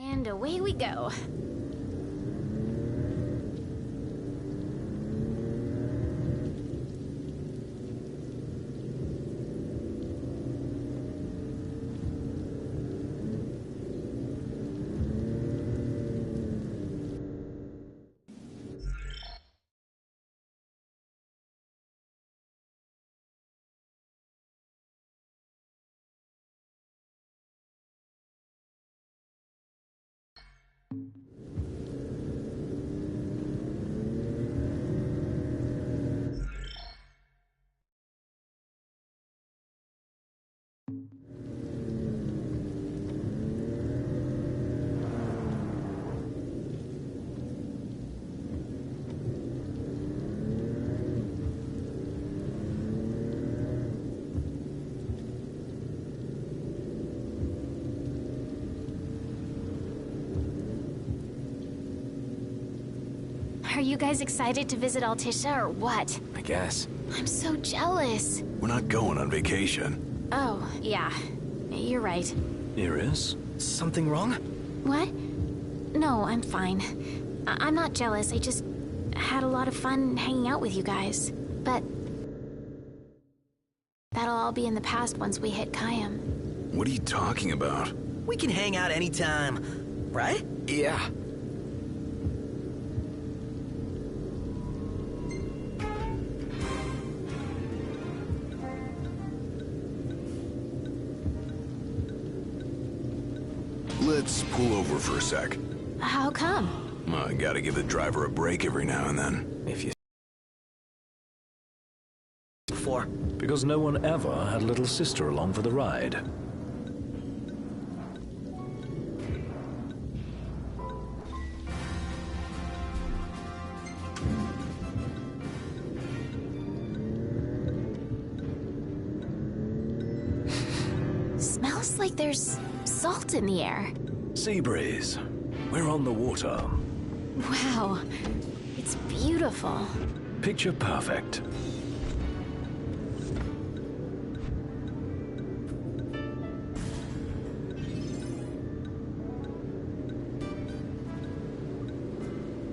And away we go. Are you guys excited to visit Altissia or what? I guess. I'm so jealous. We're not going on vacation. Oh, yeah. You're right. Iris? Something wrong? What? No, I'm fine. I'm not jealous. I just had a lot of fun hanging out with you guys. But that'll all be in the past once we hit Kayam. What are you talking about? We can hang out anytime, right? Yeah. Let's pull over for a sec. How come? I gotta give the driver a break every now and then. If you... Before. Because no one ever had little sister along for the ride. Smells like there's salt in the air. Sea breeze. We're on the water. Wow. It's beautiful. Picture perfect.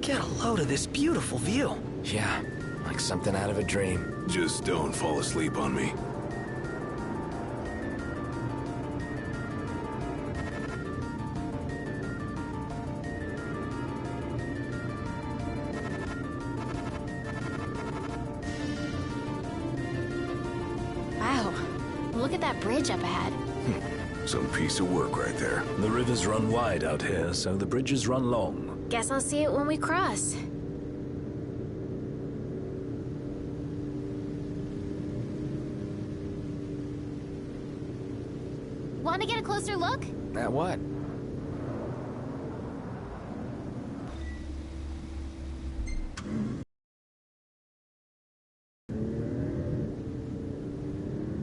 Get a load of this beautiful view. Yeah, like something out of a dream. Just don't fall asleep on me. Wow. Look at that bridge up ahead. Some piece of work right there. The rivers run wide out here, so the bridges run long. Guess I'll see it when we cross. Want to get a closer look? At what?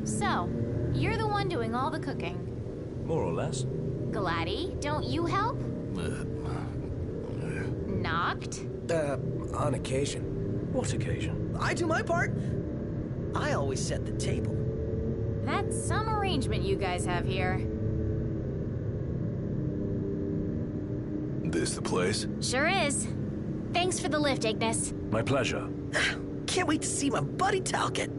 So, you're the one doing all the cooking. More or less. Glady, don't you help? Knocked? On occasion. What occasion? I do my part. I always set the table. That's some arrangement you guys have here. This the place? Sure is. Thanks for the lift, Ignis. My pleasure. Can't wait to see my buddy Talcott.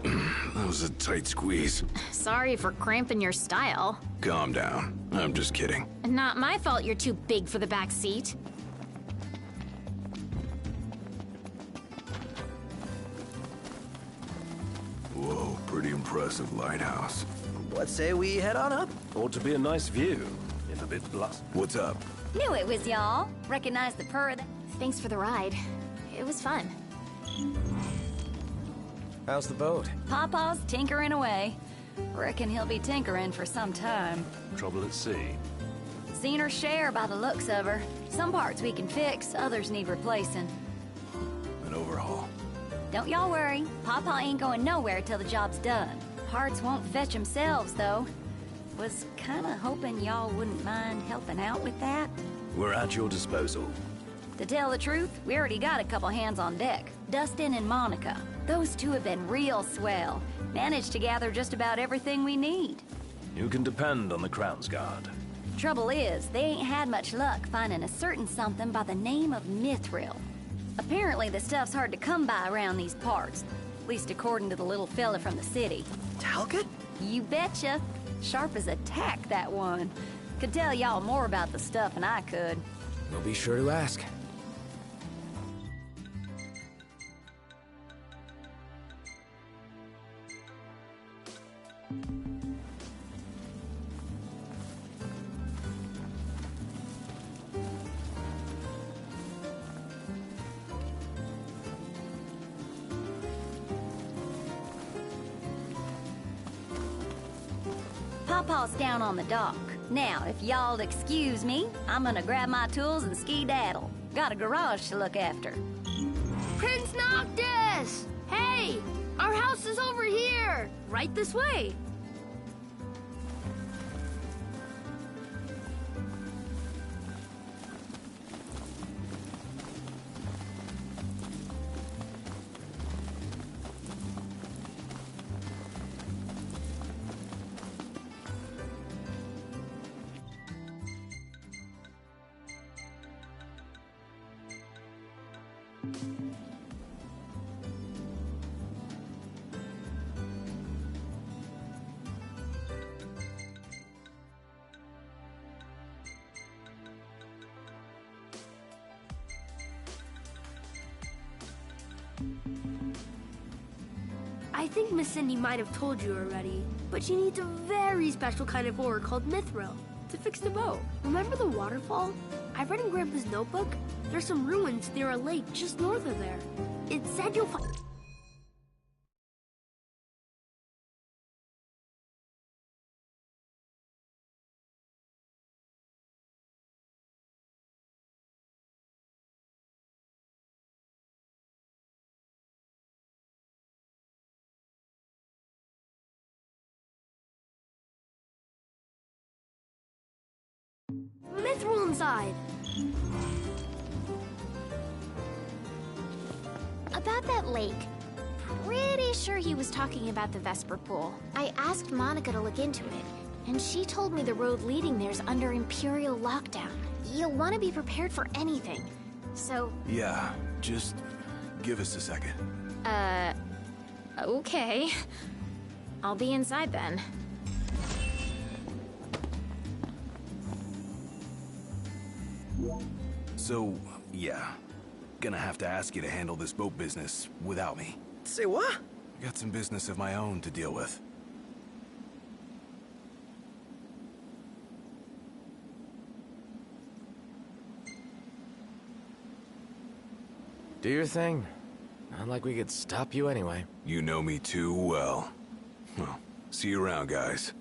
That was a tight squeeze. Sorry for cramping your style. Calm down. I'm just kidding. Not my fault you're too big for the back seat. Whoa, pretty impressive lighthouse. What say we head on up? Ought to be a nice view, if a bit blunt. What's up? Knew it was y'all. Recognize the purr. Thanks for the ride. It was fun. How's the boat? Pawpaw's tinkering away. Reckon he'll be tinkering for some time. Trouble at sea. Seen her share by the looks of her. Some parts we can fix, others need replacing. An overhaul. Don't y'all worry. Pawpaw ain't going nowhere till the job's done. Parts won't fetch themselves, though. Was kinda hoping y'all wouldn't mind helping out with that. We're at your disposal. To tell the truth, we already got a couple hands on deck. Dustin and Monica. Those two have been real swell. Managed to gather just about everything we need. You can depend on the Crown's Guard. Trouble is, they ain't had much luck finding a certain something by the name of Mithril. Apparently the stuff's hard to come by around these parts. At least according to the little fella from the city. Talcott? You betcha. Sharp as a tack, that one. Could tell y'all more about the stuff than I could. We'll be sure to ask. Pawpaw's down on the dock. Now, if y'all'd excuse me, I'm gonna grab my tools and ski-daddle. Got a garage to look after. Prince Noctis! Hey! Our house is over here! Right this way! I think Miss Cindy might have told you already, but she needs a very special kind of ore called mithril to fix the boat. Remember the waterfall? I read in Grandpa's notebook. There's some ruins near a lake just north of there. It said you'll find... mithril inside. About that lake. Pretty sure he was talking about the Vesper Pool. I asked Monica to look into it, and she told me the road leading there's under Imperial lockdown. You'll want to be prepared for anything. So... Yeah, just give us a second. Okay. I'll be inside then. So, yeah. Gonna have to ask you to handle this boat business without me. Say what? Got some business of my own to deal with. Do your thing. Not like we could stop you anyway. You know me too well. Well, see you around, guys.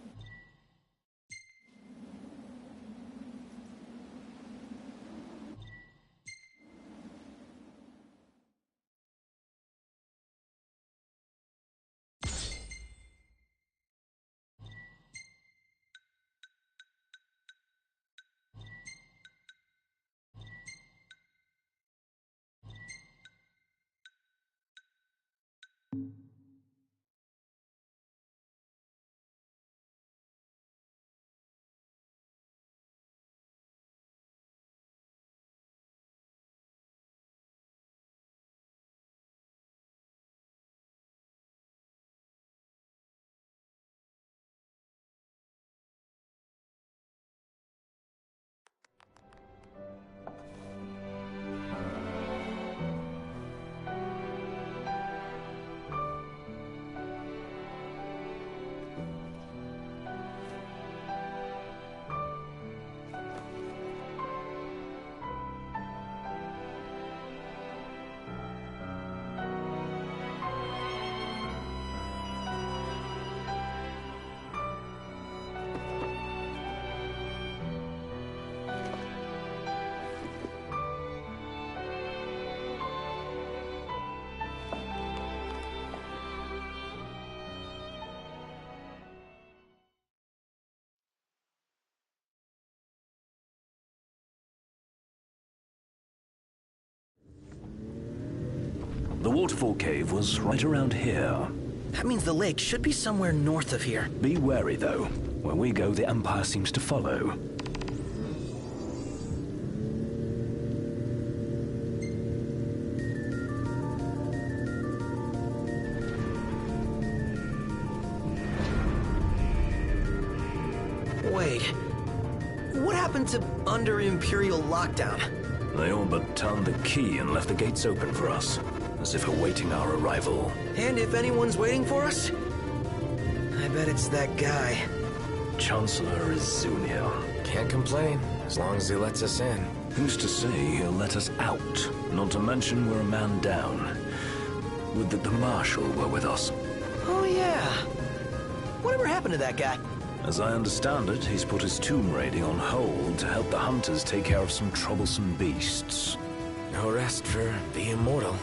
The waterfall cave was right around here. That means the lake should be somewhere north of here. Be wary, though. Where we go, the Empire seems to follow. Wait. What happened to under Imperial lockdown? They all but turned the key and left the gates open for us, as if awaiting our arrival. And if anyone's waiting for us, I bet it's that guy. Chancellor Izunia. Can't complain, as long as he lets us in. Who's to say he'll let us out? Not to mention we're a man down. Would that the Marshal were with us. Oh yeah. Whatever happened to that guy? As I understand it, he's put his tomb raiding on hold to help the hunters take care of some troublesome beasts. No rest for the immortal.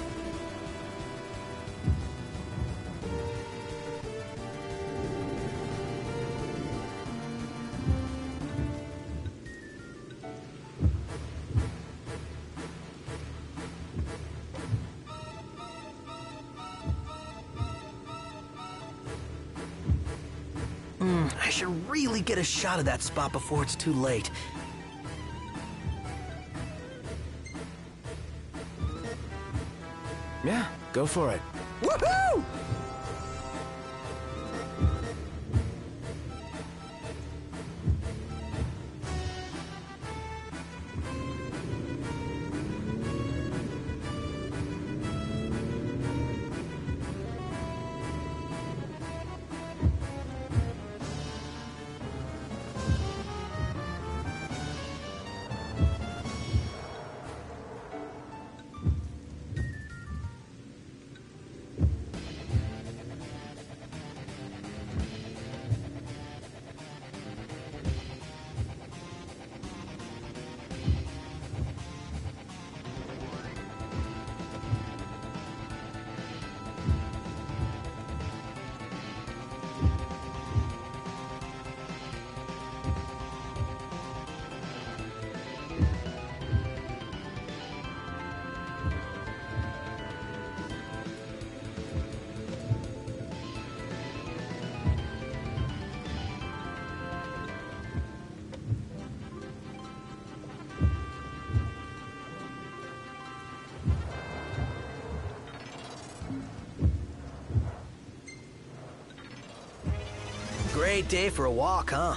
I should really get a shot of that spot before it's too late. Yeah, go for it. Woohoo! Great day for a walk, huh?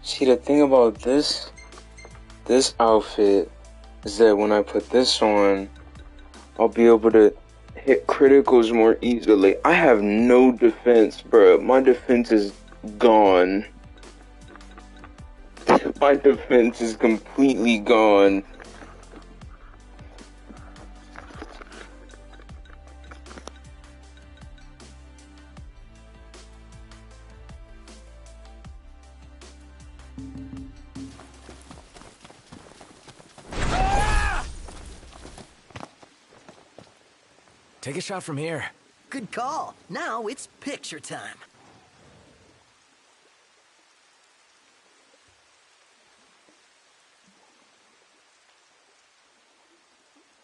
See, the thing about this outfit is that when I put this on, I'll be able to hit criticals more easily. I have no defense, bro. My defense is gone. My defense is completely gone. Take a shot from here. Good call. Now it's picture time.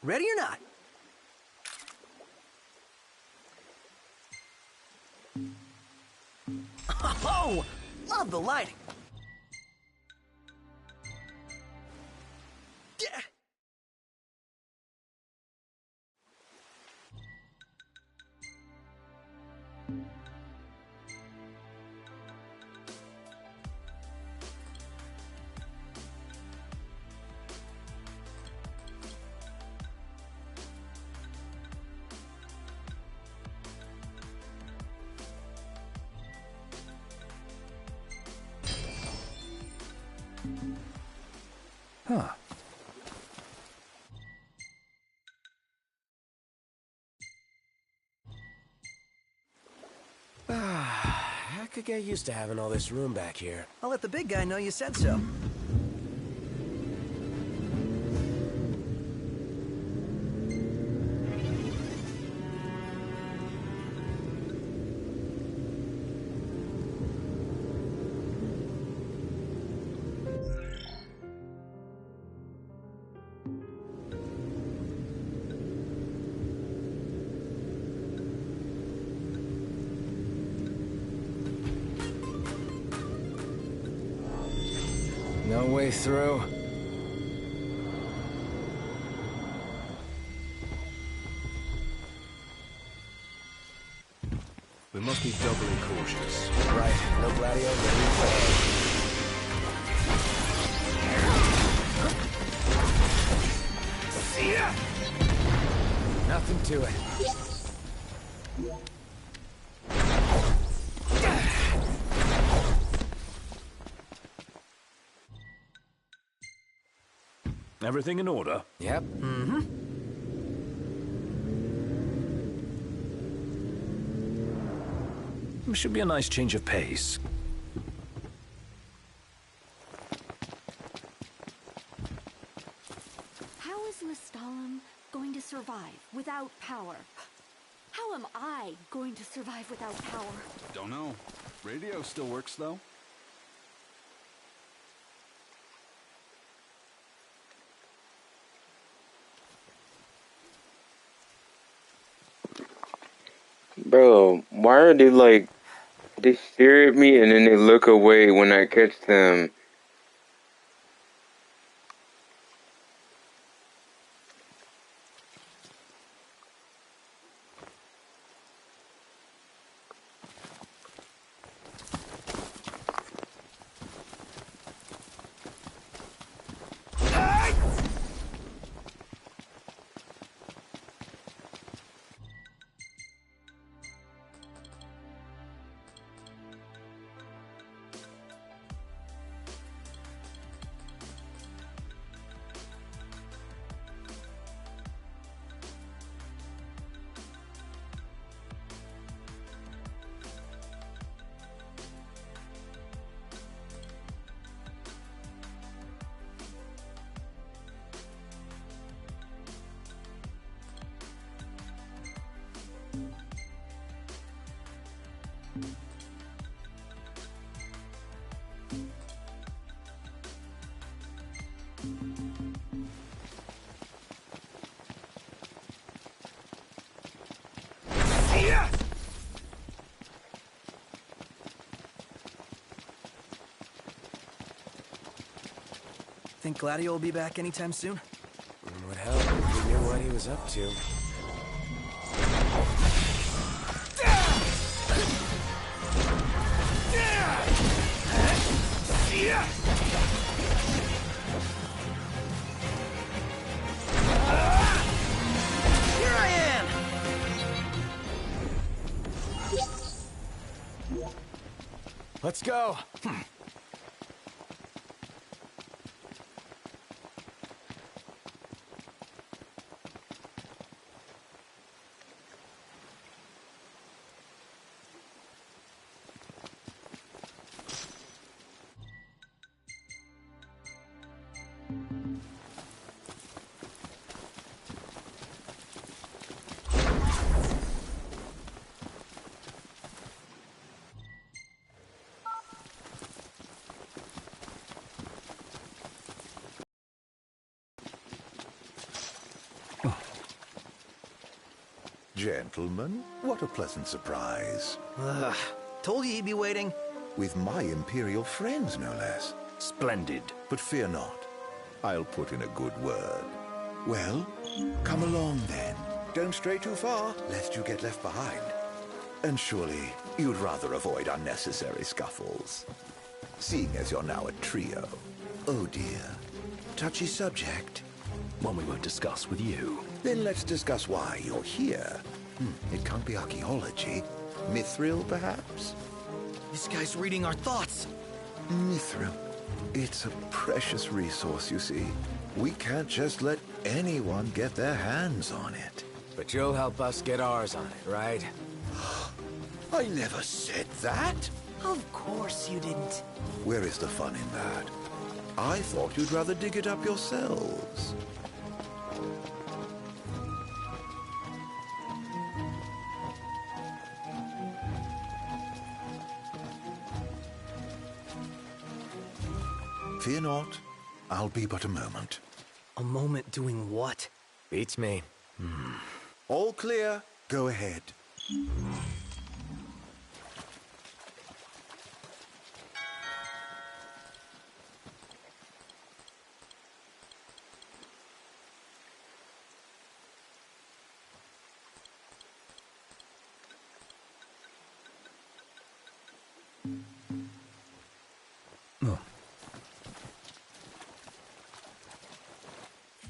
Ready or not? Oh, love the lighting. Yeah. Huh. I could get used to having all this room back here. I'll let the big guy know you said so. No way through. We must be doubly cautious. Right, no Gladio, ready to play. Nothing to it. Everything in order? Yep. Should be a nice change of pace. How is Mustalem going to survive without power? How am I going to survive without power? Don't know. Radio still works, though. Bro, why are they like, they stare at me and then they look away when I catch them? Think Gladio will be back anytime soon? Would help if we knew what he was up to. Here I am! Let's go! Gentlemen, what a pleasant surprise. Ugh, told you he'd be waiting. With my Imperial friends, no less. Splendid. But fear not. I'll put in a good word. Well, come along then. Don't stray too far, lest you get left behind. And surely, you'd rather avoid unnecessary scuffles. Seeing as you're now a trio. Oh dear. Touchy subject. One we won't discuss with you. Then let's discuss why you're here. It can't be archaeology. Mithril, perhaps? This guy's reading our thoughts. Mithril. It's a precious resource, you see. We can't just let anyone get their hands on it. But you'll help us get ours on it, right? I never said that. Of course you didn't. Where is the fun in that? I thought you'd rather dig it up yourselves. Fear not. I'll be but a moment. A moment doing what? Beats me. All clear. Go ahead.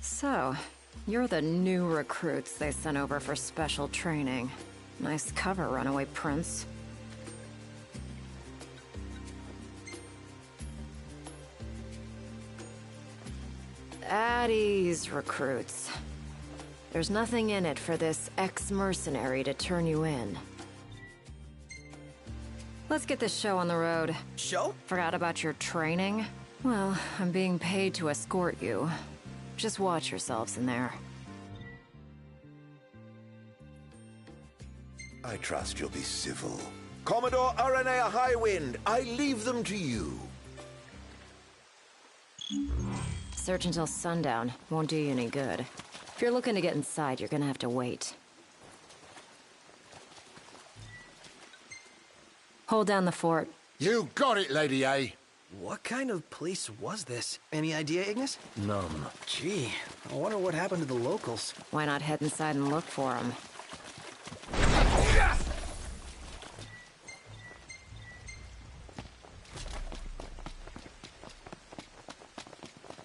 So, you're the new recruits they sent over for special training. Nice cover, Runaway Prince. At ease, recruits. There's nothing in it for this ex-mercenary to turn you in. Let's get this show on the road. Show? Forgot about your training? Well, I'm being paid to escort you. Just watch yourselves in there. I trust you'll be civil. Commodore Aranea Highwind, I leave them to you. Search until sundown. Won't do you any good. If you're looking to get inside, you're gonna have to wait. Hold down the fort. You got it, Lady A. What kind of place was this? Any idea, Ignis? None. Gee, I wonder what happened to the locals. Why not head inside and look for them?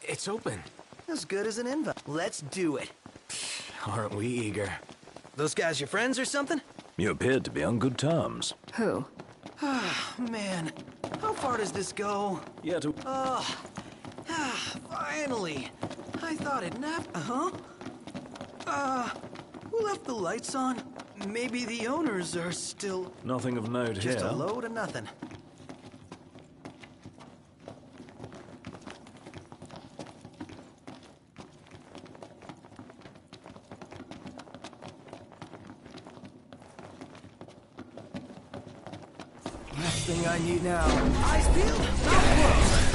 It's open. As good as an invite. Let's do it. Aren't we eager? Those guys your friends or something? You appeared to be on good terms. Who? Man, how far does this go? Yeah, to... Finally. I thought it napped. Who left the lights on? Maybe the owners are still... Nothing of note Just here. a load of nothing. Last thing I need now. Eyes peeled, mouth closed.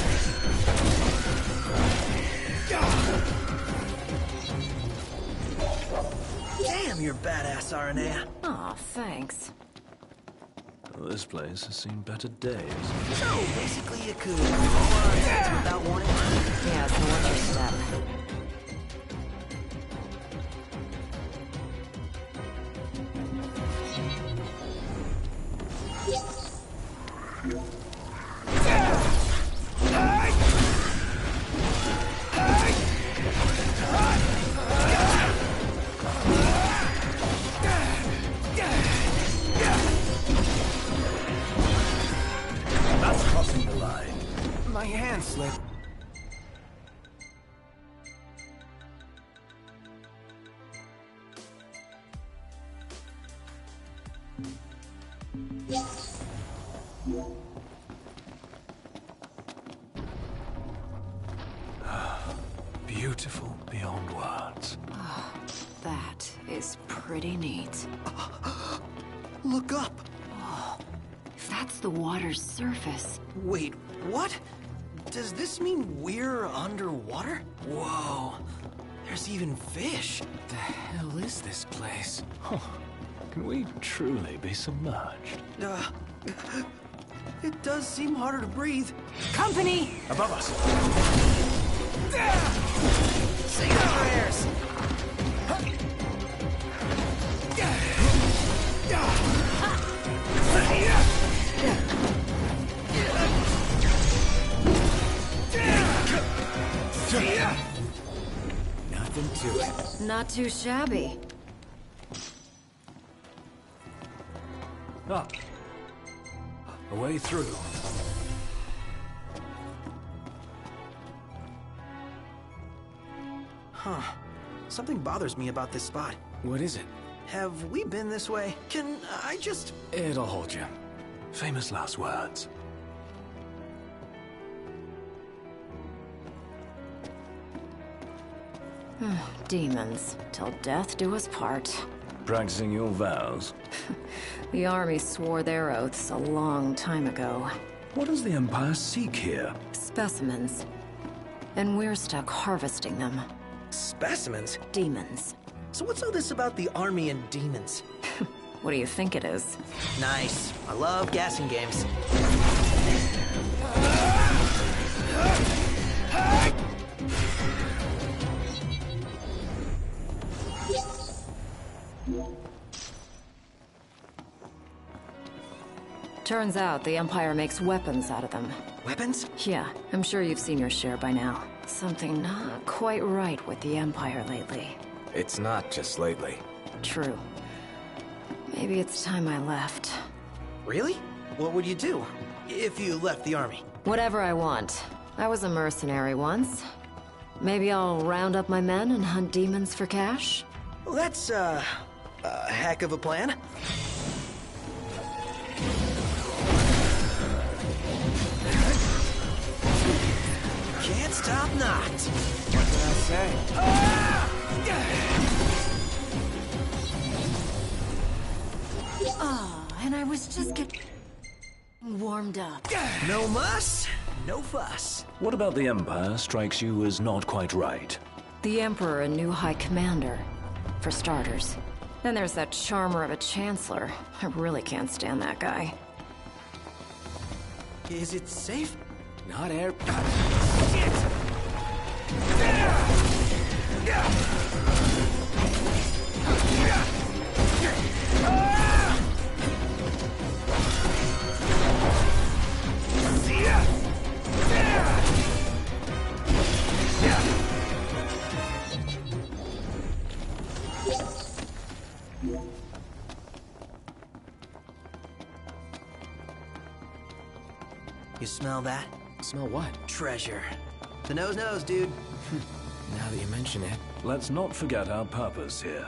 Damn, you're badass, Aranea. Aw, thanks. This place has seen better days. So, basically you could roll our heads without warning. Yeah, so what's your step? That's crossing the line. My hand slipped. Beautiful beyond words. That is pretty neat. Look up. If that's the water's surface... Wait, what? Does this mean we're underwater? Whoa. There's even fish. The hell is this place? Can we truly be submerged? It does seem harder to breathe. Company! Above us. Say your prayers. Nothing to it. Not too shabby. Up. A way through. Huh. Something bothers me about this spot. What is it? Have we been this way? Can I just... It'll hold you. Famous last words. Demons. Till death do us part. Practicing your vows? The army swore their oaths a long time ago. What does the Empire seek here? Specimens. And we're stuck harvesting them. Specimens? Demons. So what's all this about the army and demons? What do you think it is? Nice. I love guessing games. Turns out the Empire makes weapons out of them. Weapons? Yeah, I'm sure you've seen your share by now. Something not quite right with the Empire lately. It's not just lately. True. Maybe it's time I left. Really? What would you do if you left the army? Whatever I want. I was a mercenary once. Maybe I'll round up my men and hunt demons for cash? Well, that's, a heck of a plan. Can't stop not. What did I say? And I was just getting warmed up. No muss, no fuss. What about the Empire strikes you as not quite right? The Emperor and new High Commander, for starters. Then there's that charmer of a Chancellor. I really can't stand that guy. Is it safe? Not air... You smell that? Smell what? Treasure. The nose knows, dude. Now that you mention it. Let's not forget our purpose here.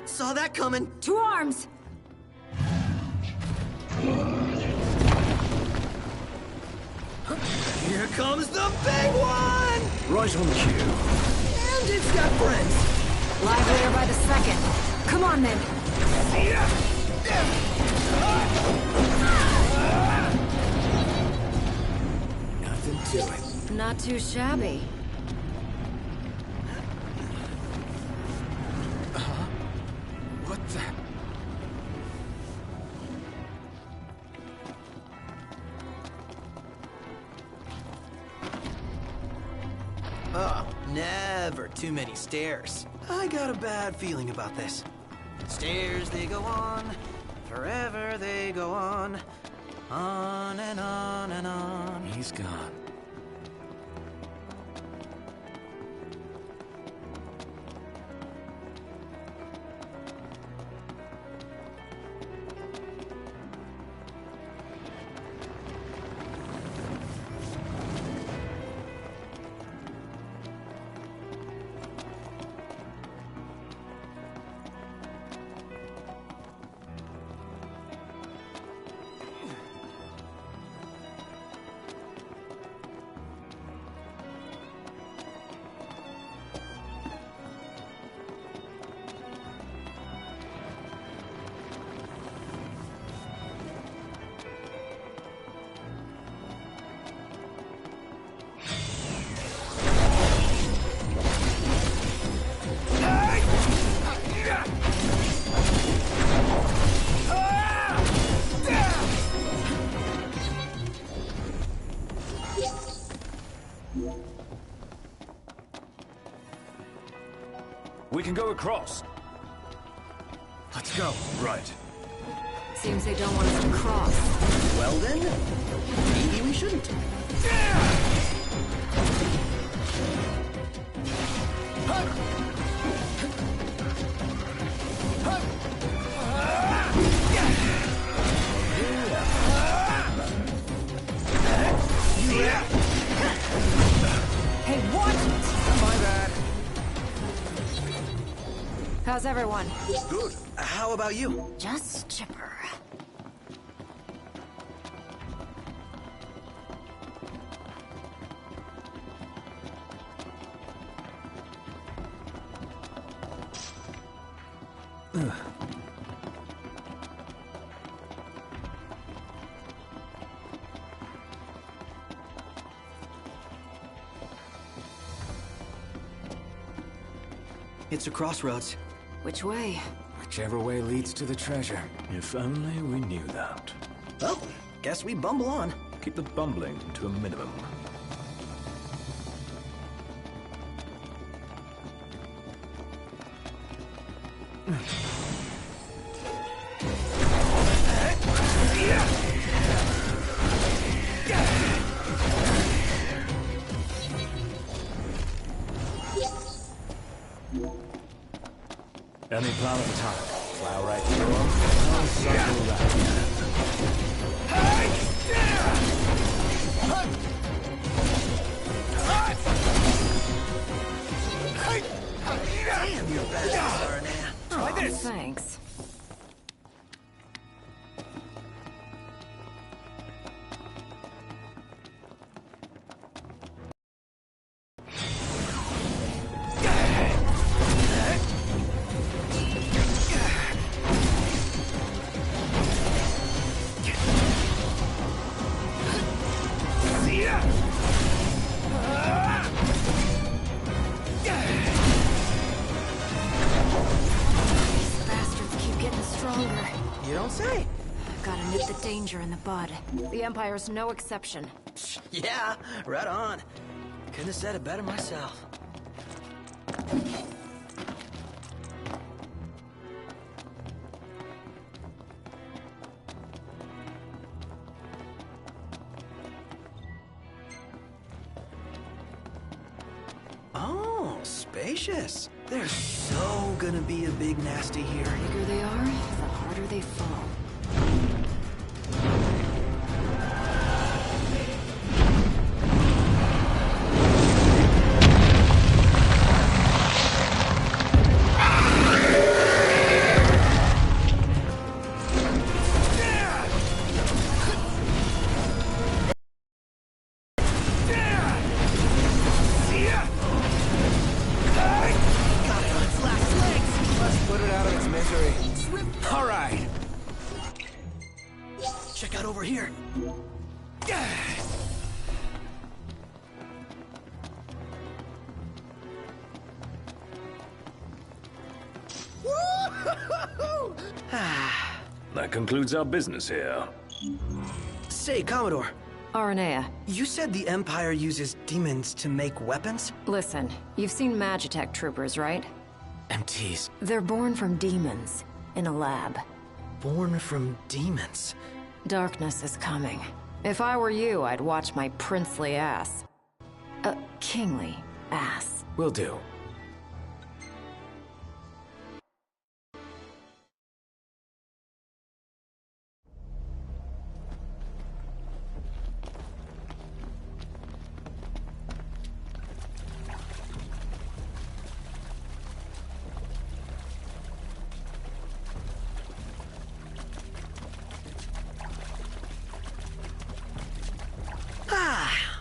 Saw that coming. To arms! Here comes the big one! Right on cue. And it's got friends. Livelier by the second. Come on, then. Nothing to it. Not too shabby. What the... Never too many stairs. I got a bad feeling about this. Stairs, they go on. Forever they go on. On and on and on. He's gone. We can go across. Let's go. Right. Seems they don't want us to cross. Well then, maybe we shouldn't. Hey, watch it! My bad. How's everyone? Good. How about you? Just chipper. It's a crossroads. Which way? Whichever way leads to the treasure. If only we knew that. Well, guess we bumble on. Keep the bumbling to a minimum. Any plan of attack? Plow right through them. I'll cycle around. Damn, you're badass, Aranea. Try this. Thanks. You don't say. Gotta nip the danger in the bud. The Empire's no exception. Yeah, right on. Couldn't have said it better myself. Oh, spacious. There's so gonna be a big nasty here. The bigger they are, the harder they fall. Check out over here. That concludes our business here. Say, Commodore. Aranea. You said the Empire uses demons to make weapons? Listen, you've seen Magitech troopers, right? MTs. They're born from demons, in a lab. Born from demons? Darkness is coming. If I were you, I'd watch my princely ass. Kingly ass. Will do.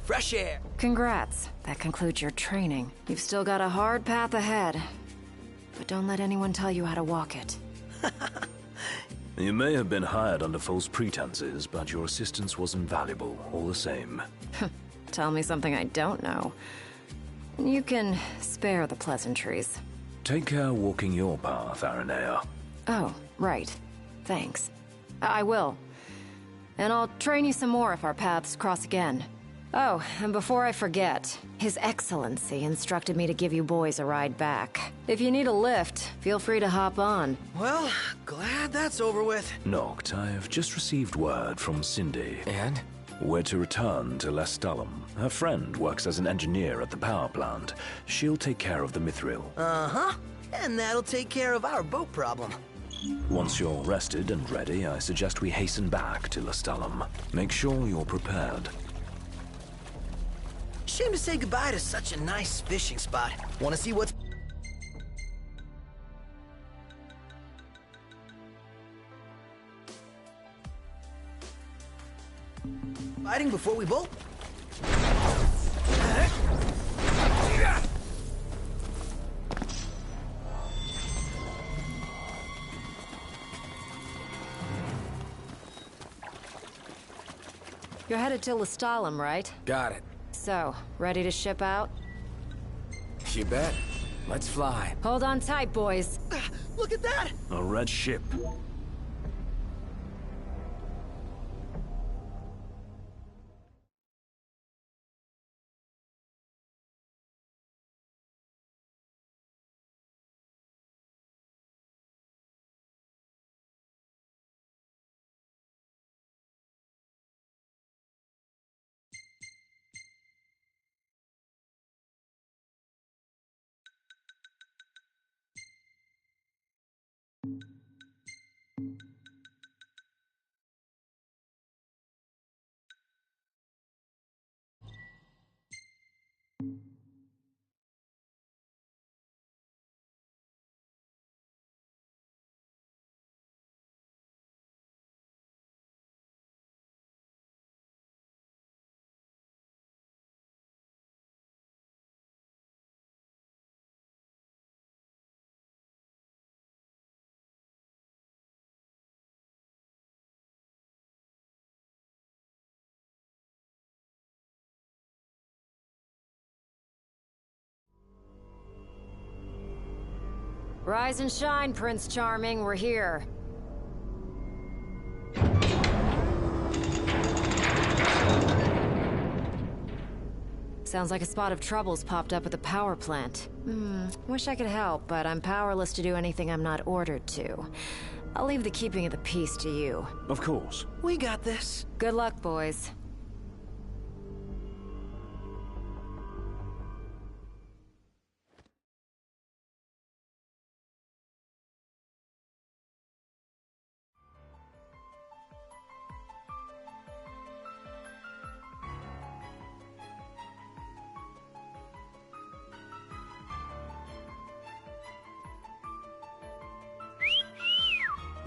Fresh air. Congrats. That concludes your training. You've still got a hard path ahead. But don't let anyone tell you how to walk it. You may have been hired under false pretenses, but your assistance was invaluable, all the same. Tell me something I don't know. You can spare the pleasantries. Take care walking your path, Aranea. Oh, right. Thanks. I will. And I'll train you some more if our paths cross again. Oh, and before I forget, His Excellency instructed me to give you boys a ride back. If you need a lift, feel free to hop on. Well, glad that's over with. Noct, I've just received word from Cindy. And? We're to return to Lestallum. Her friend works as an engineer at the power plant. She'll take care of the Mithril. Uh-huh. And that'll take care of our boat problem. Once you're rested and ready, I suggest we hasten back to Lestallum. Make sure you're prepared. Shame to say goodbye to such a nice fishing spot. Want to see what's... fighting before we bolt? You're headed to Lestallum, right? Got it. So, ready to ship out? You bet. Let's fly. Hold on tight, boys. Look at that! A red ship. Rise and shine, Prince Charming. We're here. Sounds like a spot of trouble's popped up at the power plant. Wish I could help, but I'm powerless to do anything I'm not ordered to. I'll leave the keeping of the peace to you. Of course. We got this. Good luck, boys.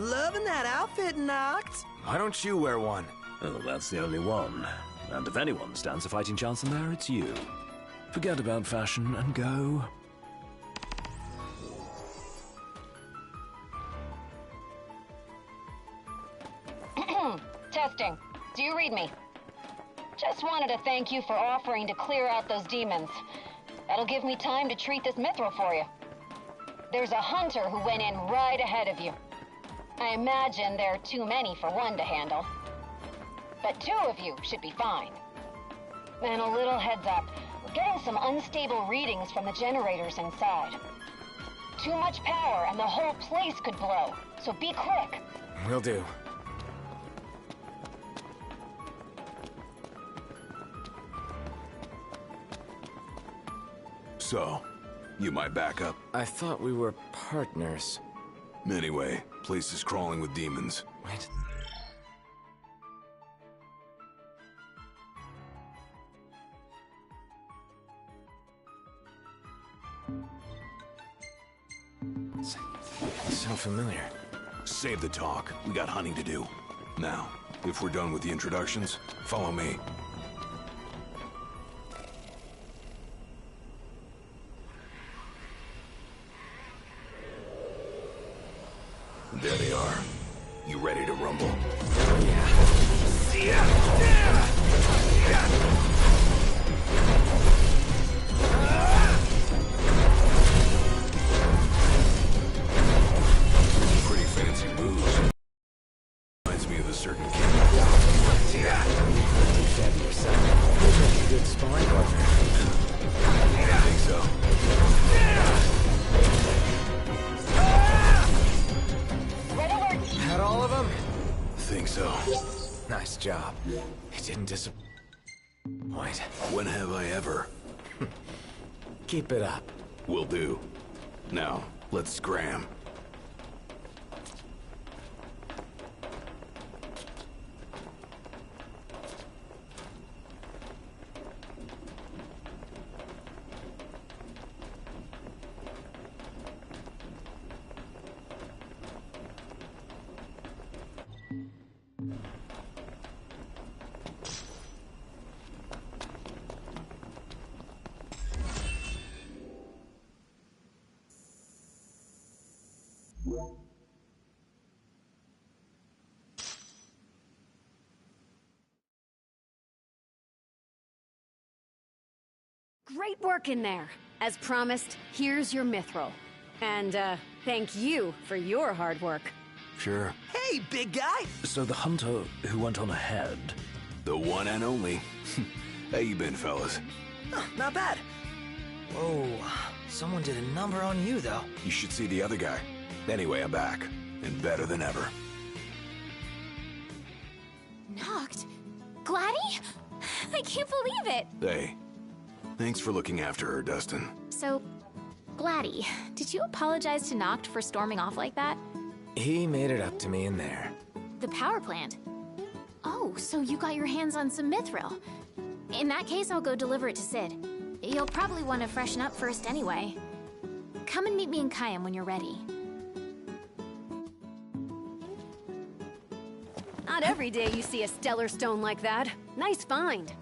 Loving that outfit, Noct. Why don't you wear one? Oh, that's the only one. And if anyone stands a fighting chance in there, it's you. Forget about fashion and go. Testing. Do you read me? Just wanted to thank you for offering to clear out those demons. That'll give me time to treat this mithril for you. There's a hunter who went in right ahead of you. I imagine there are too many for one to handle. But 2 of you should be fine. And a little heads up, we're getting some unstable readings from the generators inside. Too much power and the whole place could blow, so be quick. Will do. So, you my backup? I thought we were partners. Anyway, place is crawling with demons. Wait. So familiar. Save the talk. We got hunting to do. Now, if we're done with the introductions, follow me. There they are. You ready to rumble? Pretty fancy moves. Reminds me of a certain king. good sparring partner. I think so. Had all of them? Think so. Nice job. It didn't disappoint. When have I ever? Keep it up. Will do. Now, let's scram. Great work in there. As promised, here's your mithril. And, thank you for your hard work. Sure. Hey, big guy! So the hunter who went on ahead... The one and only. How you been, fellas? Oh, not bad. Whoa, someone did a number on you, though. You should see the other guy. Anyway, I'm back. And better than ever. Knocked? Gladdy? I can't believe it! Hey. Thanks for looking after her, Dustin. So, Gladdy, did you apologize to Noct for storming off like that? He made it up to me in there. The power plant? Oh, so you got your hands on some mithril. In that case, I'll go deliver it to Sid. You'll probably want to freshen up first anyway. Come and meet me in Kayam when you're ready. Not every day you see a stellar stone like that. Nice find.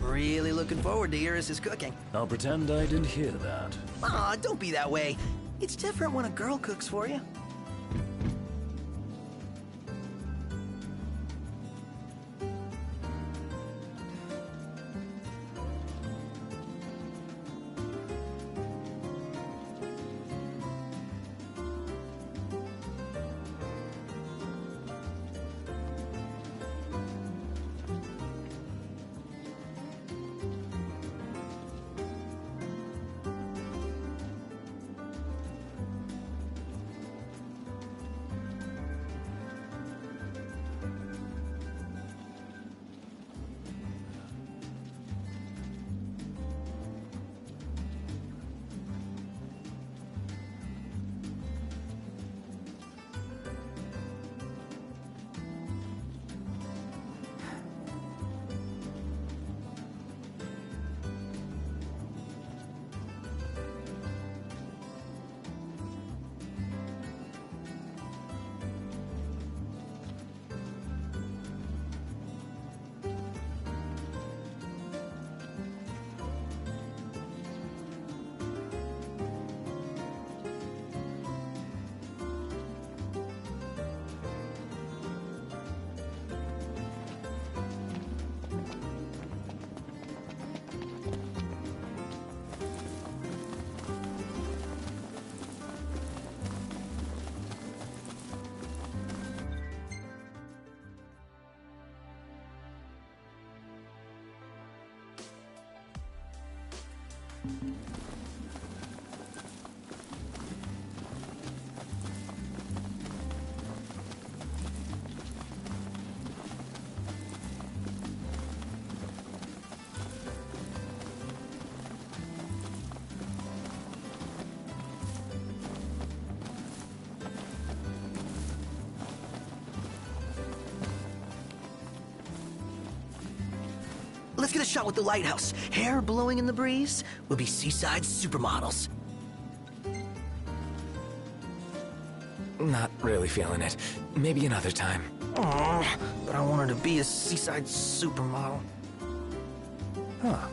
Really looking forward to Iris' cooking. I'll pretend I didn't hear that. Aw, don't be that way. It's different when a girl cooks for you. shot with the lighthouse, hair blowing in the breeze. We'll be seaside supermodels. Not really feeling it. Maybe another time. Aw, but I wanted to be a seaside supermodel. Huh.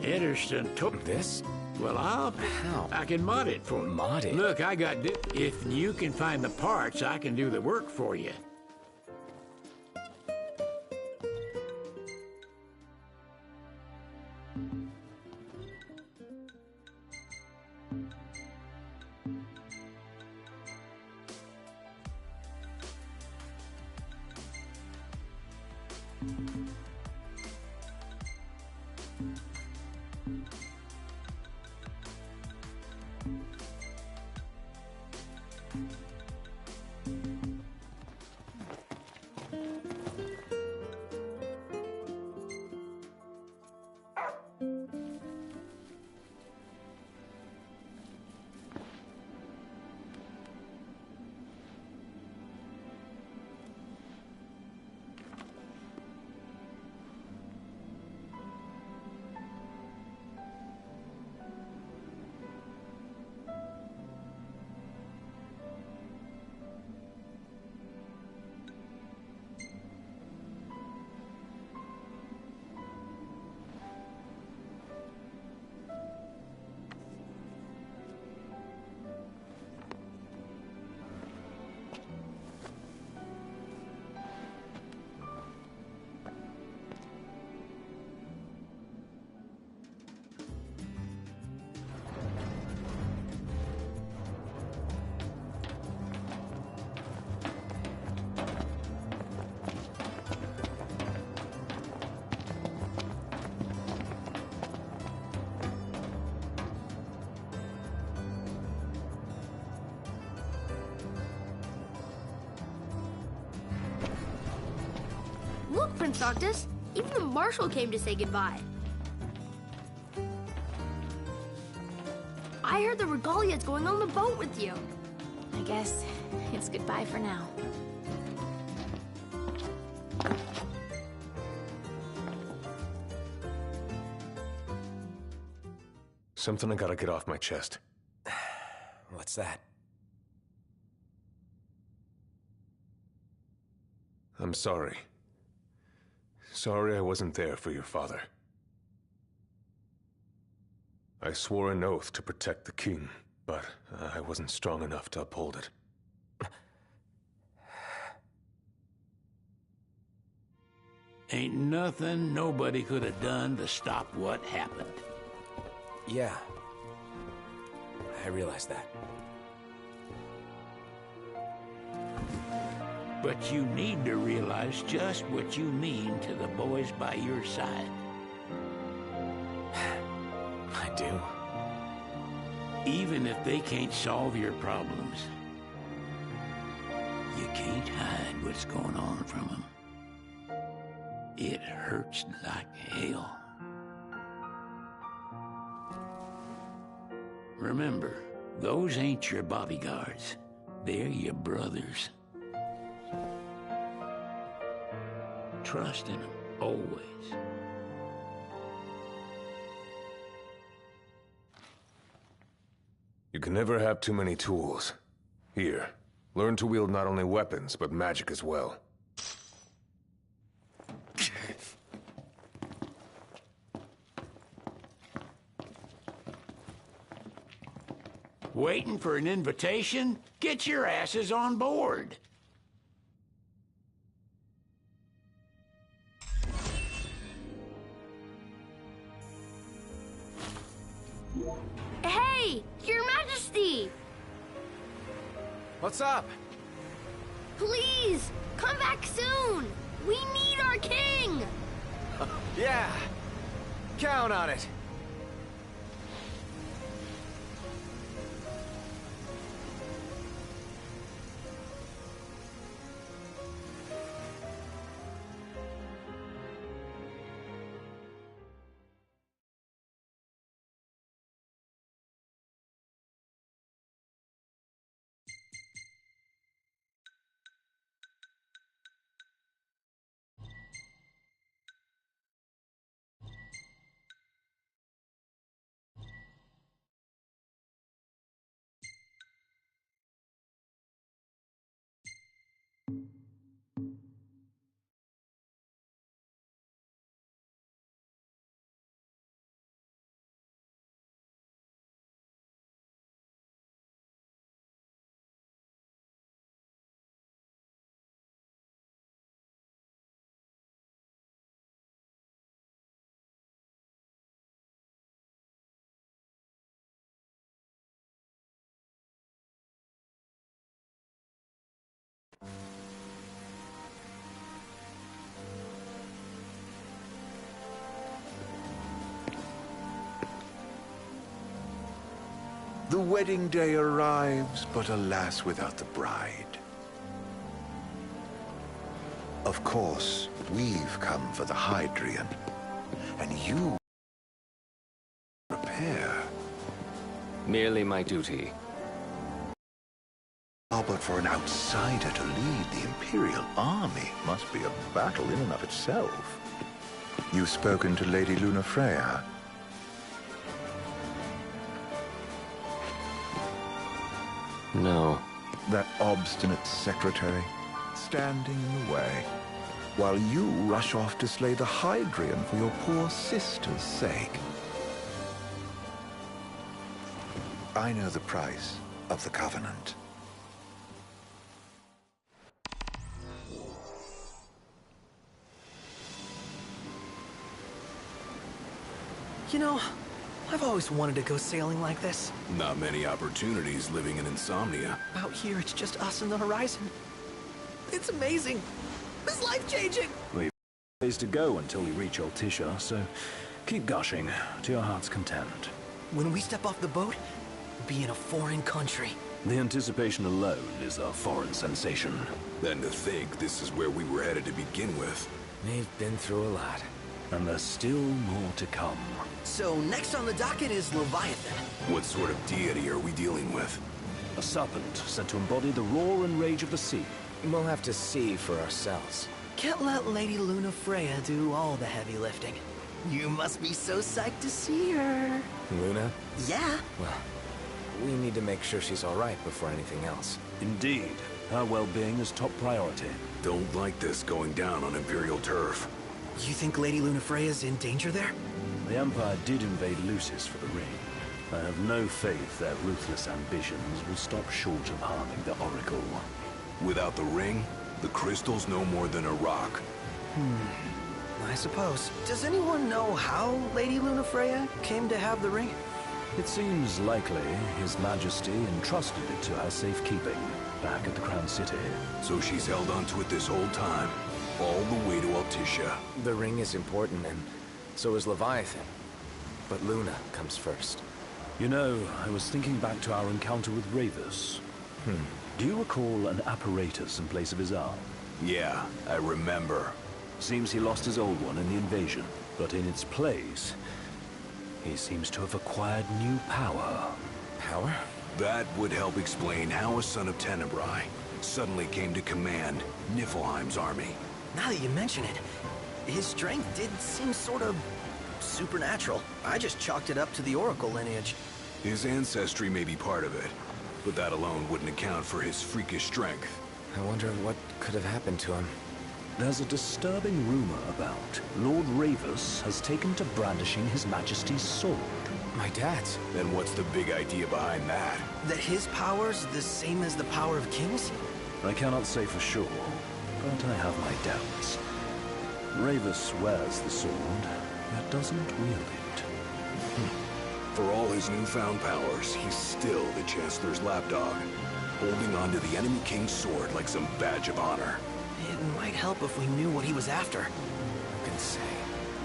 Ederson took this? Well, How? I can mod it for you. Mod it? Look, I got this. If you can find the parts, I can do the work for you. Look, Prince Noctis! Even the Marshal came to say goodbye. I heard the Regalia's going on the boat with you. I guess it's goodbye for now. Something I gotta get off my chest. What's that? I'm sorry. Sorry I wasn't there for your father. I swore an oath to protect the king, but I wasn't strong enough to uphold it. Ain't nothing nobody could have done to stop what happened. Yeah. I realize that. But you need to realize just what you mean to the boys by your side. I do. Even if they can't solve your problems, you can't hide what's going on from them. It hurts like hell. Remember, those ain't your bodyguards. They're your brothers. Trust in them, always. You can never have too many tools. Here, learn to wield not only weapons, but magic as well. Waiting for an invitation? Get your asses on board. Hey, Your Majesty! What's up? Please, come back soon! We need our king! Yeah, count on it. The wedding day arrives, but alas, without the bride. Of course, we've come for the Hydrian, and you prepare. Merely my duty. Oh, but for an outsider to lead the Imperial army must be a battle in and of itself. You've spoken to Lady Lunafreya. No. That obstinate secretary, standing in the way, while you rush off to slay the Hydrian for your poor sister's sake. I know the price of the Covenant. You know, I've always wanted to go sailing like this. Not many opportunities living in Insomnia. Out here, it's just us and the horizon. It's amazing. It's life-changing. We've ways to go until we reach Altissia, so keep gushing to your heart's content. When we step off the boat, we'll be in a foreign country. The anticipation alone is a foreign sensation. Then to think this is where we were headed to begin with. We've been through a lot. And there's still more to come. So next on the docket is Leviathan. What sort of deity are we dealing with? A serpent said to embody the roar and rage of the sea. We'll have to see for ourselves. Can't let Lady Lunafreya do all the heavy lifting. You must be so psyched to see her. Luna? Yeah. Well, we need to make sure she's all right before anything else. Indeed. Her well-being is top priority. Don't like this going down on Imperial turf. You think Lady Lunafreya's in danger there? The Empire did invade Lucis for the ring. I have no faith their ruthless ambitions will stop short of harming the Oracle. Without the ring, the crystal's no more than a rock. I suppose. Does anyone know how Lady Lunafreya came to have the ring? It seems likely His Majesty entrusted it to her safekeeping back at the Crown City. So she's held onto it this whole time, all the way to Altissia. The ring is important, and so is Leviathan. But Luna comes first. You know, I was thinking back to our encounter with Ravus. Do you recall an apparatus in place of his arm? Yeah, I remember. Seems he lost his old one in the invasion, but in its place, he seems to have acquired new power. Power? That would help explain how a son of Tenebrae suddenly came to command Niflheim's army. Now that you mention it, his strength did seem sort of supernatural. I just chalked it up to the Oracle lineage. His ancestry may be part of it, but that alone wouldn't account for his freakish strength. I wonder what could have happened to him. There's a disturbing rumor about Lord Ravus has taken to brandishing His Majesty's sword. My dad's. Then what's the big idea behind that? That his power's the same as the power of kings? I cannot say for sure, but I have my doubts. Ravus wears the sword, yet doesn't wield it. For all his newfound powers, he's still the Chancellor's lapdog, holding onto the enemy king's sword like some badge of honor. It might help if we knew what he was after. Who can say?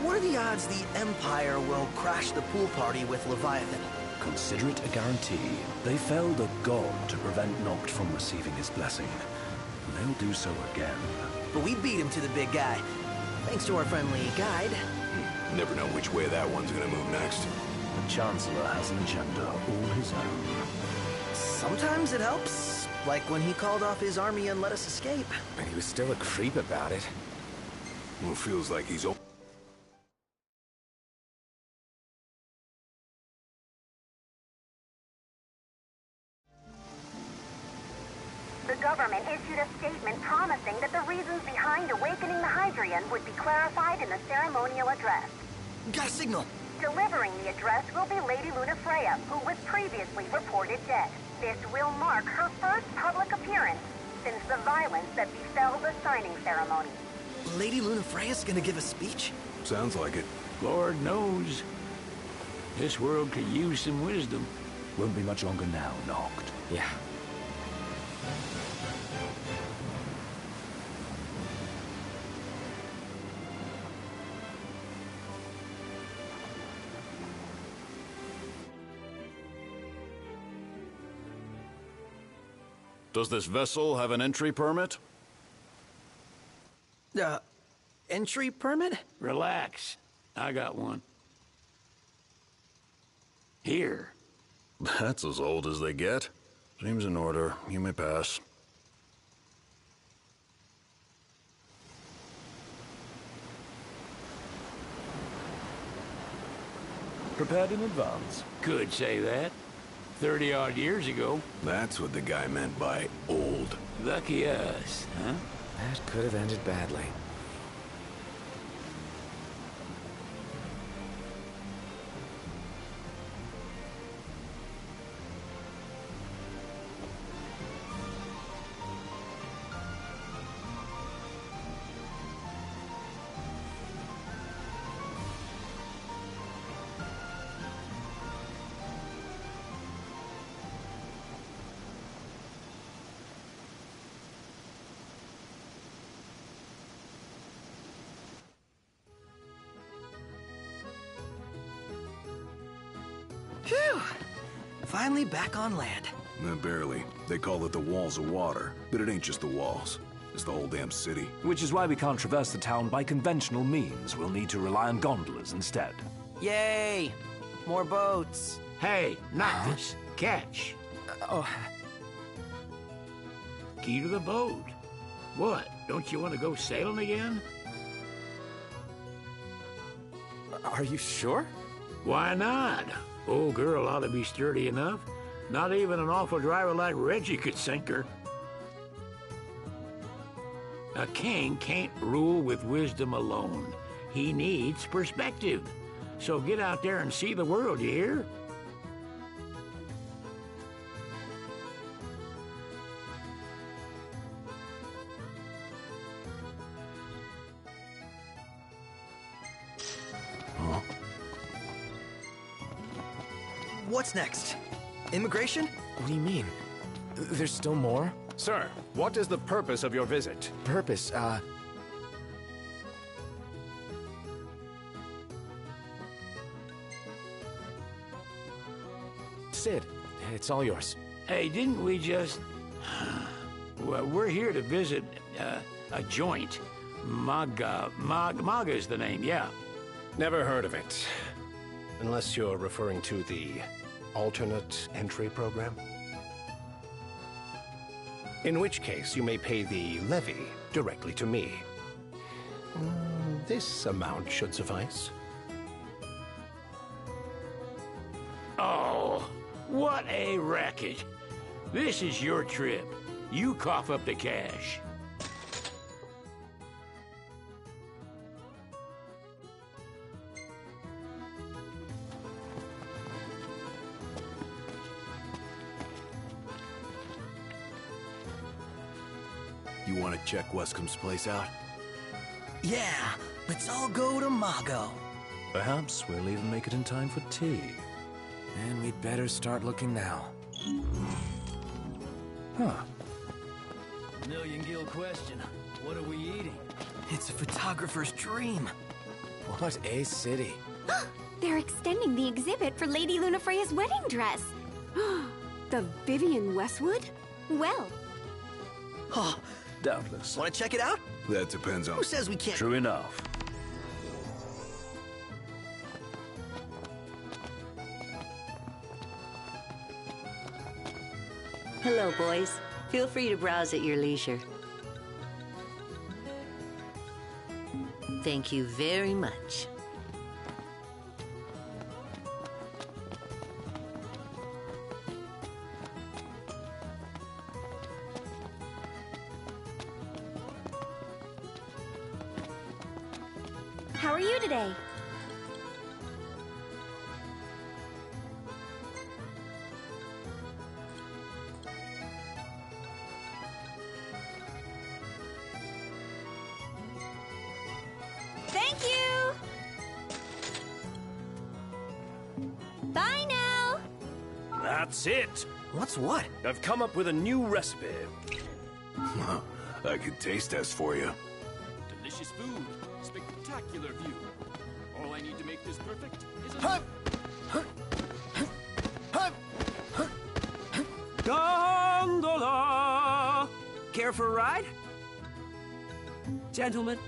What are the odds the Empire will crash the pool party with Leviathan? Consider it a guarantee. They felled a god to prevent Noct from receiving his blessing. They'll do so again. But we beat him to the big guy, thanks to our friendly guide. Never know which way that one's gonna move next. The Chancellor has an agenda all his own. Sometimes it helps, like when he called off his army and let us escape. And he was still a creep about it. Well, feels like he's... The government issued a statement promising that the reasons behind awakening the Hydrian would be clarified in the ceremonial address. Got a signal! Delivering the address will be Lady Lunafreya, who was previously reported dead. This will mark her first public appearance since the violence that befell the signing ceremony. Lady Lunafreya's gonna give a speech? Sounds like it. Lord knows. This world could use some wisdom. Won't be much longer now, Noct. Yeah. Does this vessel have an entry permit? Entry permit? Relax. I got one. Here. That's as old as they get. Seems in order. You may pass. Prepared in advance. Could say that. 30-odd years ago. That's what the guy meant by old. Lucky us, huh? That could have ended badly. Phew! Finally back on land. Barely. They call it the Walls of Water, but it ain't just the walls. It's the whole damn city. Which is why we can't traverse the town by conventional means. We'll need to rely on gondolas instead. Yay! More boats. Hey, not this. Catch. Key to the boat. What? Don't you want to go sailing again? Are you sure? Why not? Old girl ought to be sturdy enough. Not even an awful driver like Reggie could sink her. A king can't rule with wisdom alone. He needs perspective. So get out there and see the world, you hear? What's next? Immigration? What do you mean? There's still more? Sir, what is the purpose of your visit? Purpose, Cid, it's all yours. Hey, didn't we just... Well, we're here to visit a joint. Maga is the name, yeah. Never heard of it. Unless you're referring to the alternate entry program. In which case, you may pay the levy directly to me. This amount should suffice. Oh, what a racket. This is your trip. You cough up the cash. You want to check Wescom's place out? Yeah, let's all go to Mago. Perhaps we'll even make it in time for tea. And we'd better start looking now. Huh. Million Gil question. What are we eating? It's a photographer's dream. What a city. They're extending the exhibit for Lady Lunafreya's wedding dress. The Vivian Westwood? Well, Oh, Doubtless. want to check it out? That depends on... Who says we can't? True enough. Hello, boys. Feel free to browse at your leisure. Thank you very much. how are you today? Thank you! Bye now! That's it! What's what? I've come up with a new recipe. I can taste test for you. Delicious food, spectacular view. All I need to make this perfect is a... Gondola! Care for a ride? Gentlemen,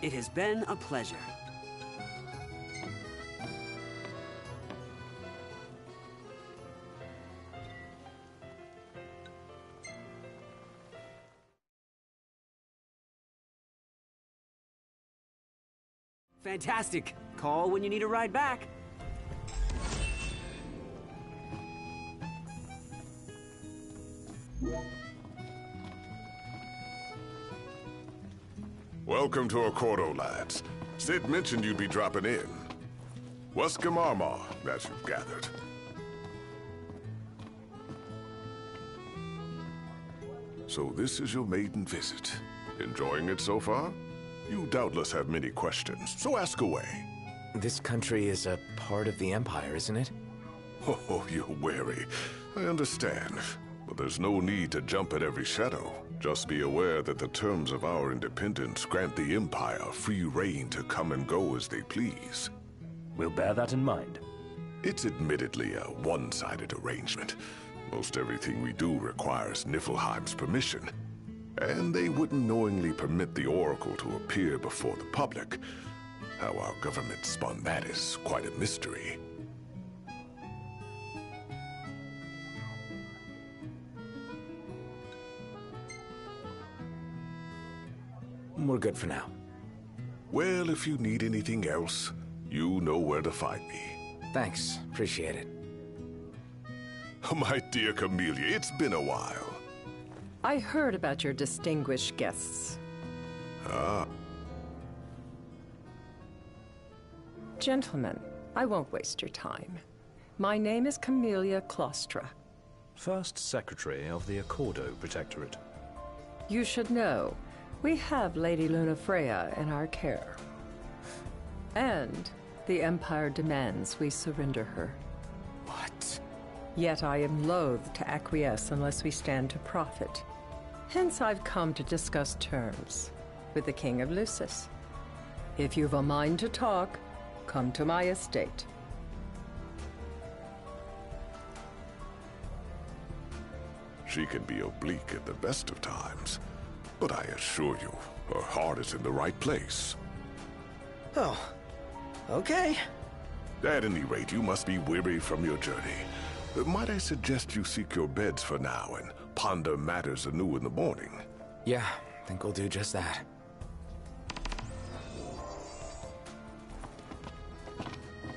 it has been a pleasure. Fantastic. Call when you need a ride back. Welcome to Accordo, lads. Sid mentioned you'd be dropping in. Wescom Armor, as you've gathered. So this is your maiden visit. Enjoying it so far? You doubtless have many questions, so ask away. This country is a part of the Empire, isn't it? Oh, you're wary. I understand. But there's no need to jump at every shadow. Just be aware that the terms of our independence grant the Empire free reign to come and go as they please. We'll bear that in mind. It's admittedly a one-sided arrangement. Most everything we do requires Niflheim's permission. And they wouldn't knowingly permit the Oracle to appear before the public. How our government spun that is quite a mystery. We're good for now. Well, if you need anything else, you know where to find me. Thanks. Appreciate it. My dear Camellia, it's been a while. I heard about your distinguished guests. Ah. Gentlemen, I won't waste your time. My name is Camellia Claustra. First Secretary of the Accordo Protectorate. You should know, we have Lady Lunafreya in our care. And the Empire demands we surrender her. What? Yet I am loath to acquiesce unless we stand to profit. Hence I've come to discuss terms with the King of Lucis. If you've a mind to talk, come to my estate. She can be oblique at the best of times, but I assure you, her heart is in the right place. Oh, okay. At any rate, you must be weary from your journey. Might I suggest you seek your beds for now and ponder matters anew in the morning? Yeah, I think we'll do just that.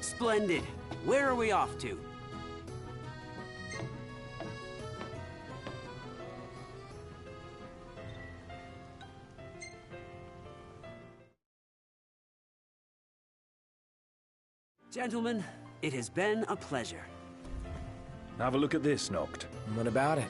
Splendid. Where are we off to? Gentlemen, it has been a pleasure. Have a look at this, Noct. What about it?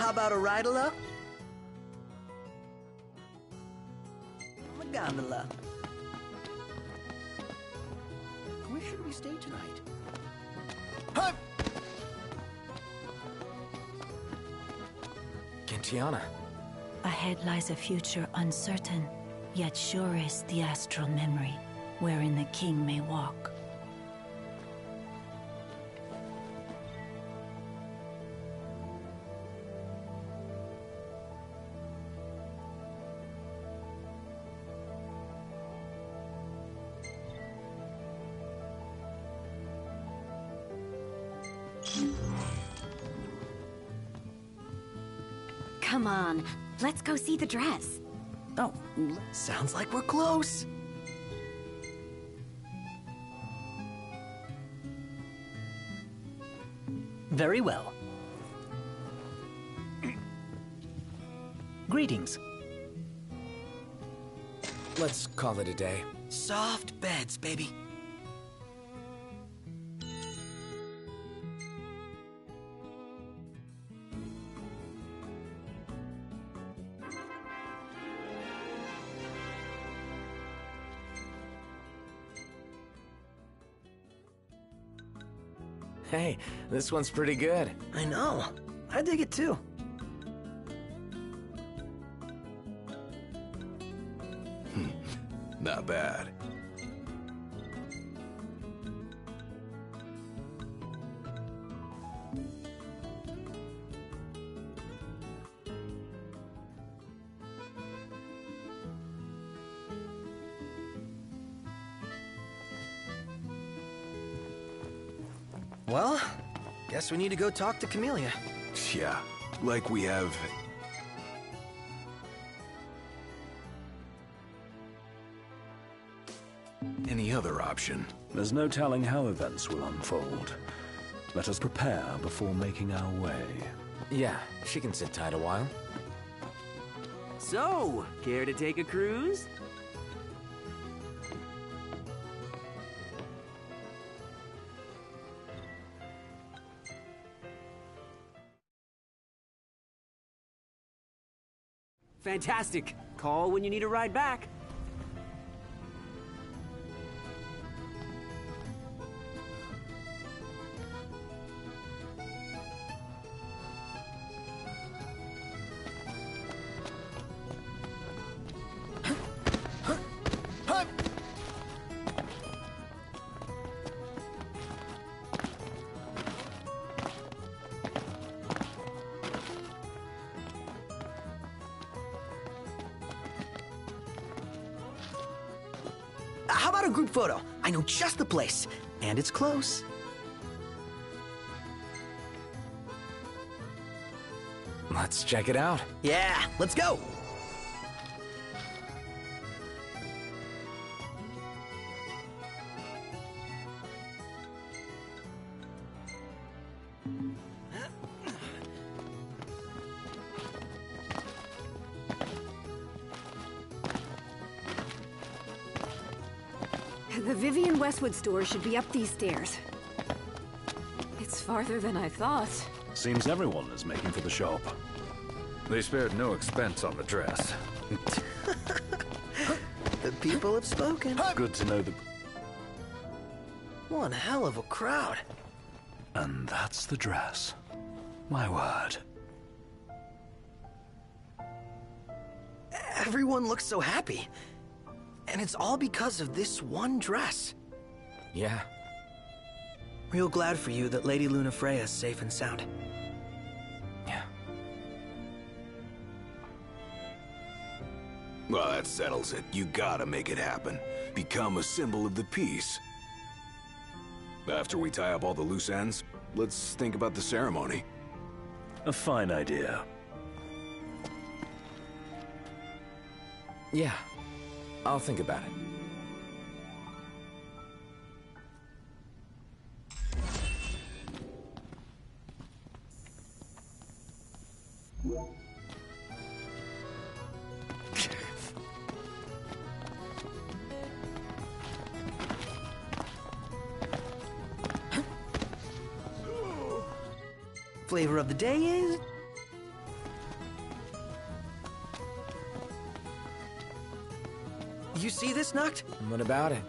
How about a ride-a-la? A gondola. Where should we stay tonight? Huh! Gentiana. Ahead lies a future uncertain, yet sure is the astral memory, wherein the king may walk. Come on, let's go see the dress. Oh, sounds like we're close. Very well. Greetings. Let's call it a day. Soft beds, baby. Hey, this one's pretty good. I know. I dig it too. Not bad. Well, guess we need to go talk to Camellia. Yeah, like we have any other option. There's no telling how events will unfold. Let us prepare before making our way. Yeah, she can sit tight a while. So, care to take a cruise? Fantastic. Call when you need a ride back. How about a group photo? I know just the place, and it's close. Let's check it out. Yeah, let's go. The Vivian Westwood store should be up these stairs. It's farther than I thought. Seems everyone is making for the shop. They spared no expense on the dress. The people have spoken. Good to know that. One hell of a crowd. And that's the dress. My word. Everyone looks so happy. And it's all because of this one dress. Yeah. Real glad for you that Lady Lunafreya is safe and sound. Yeah. Well, that settles it. You gotta make it happen. Become a symbol of the peace. After we tie up all the loose ends, let's think about the ceremony. A fine idea. Yeah. I'll think about it. Flavor of the day is You see this, Noct? What about it?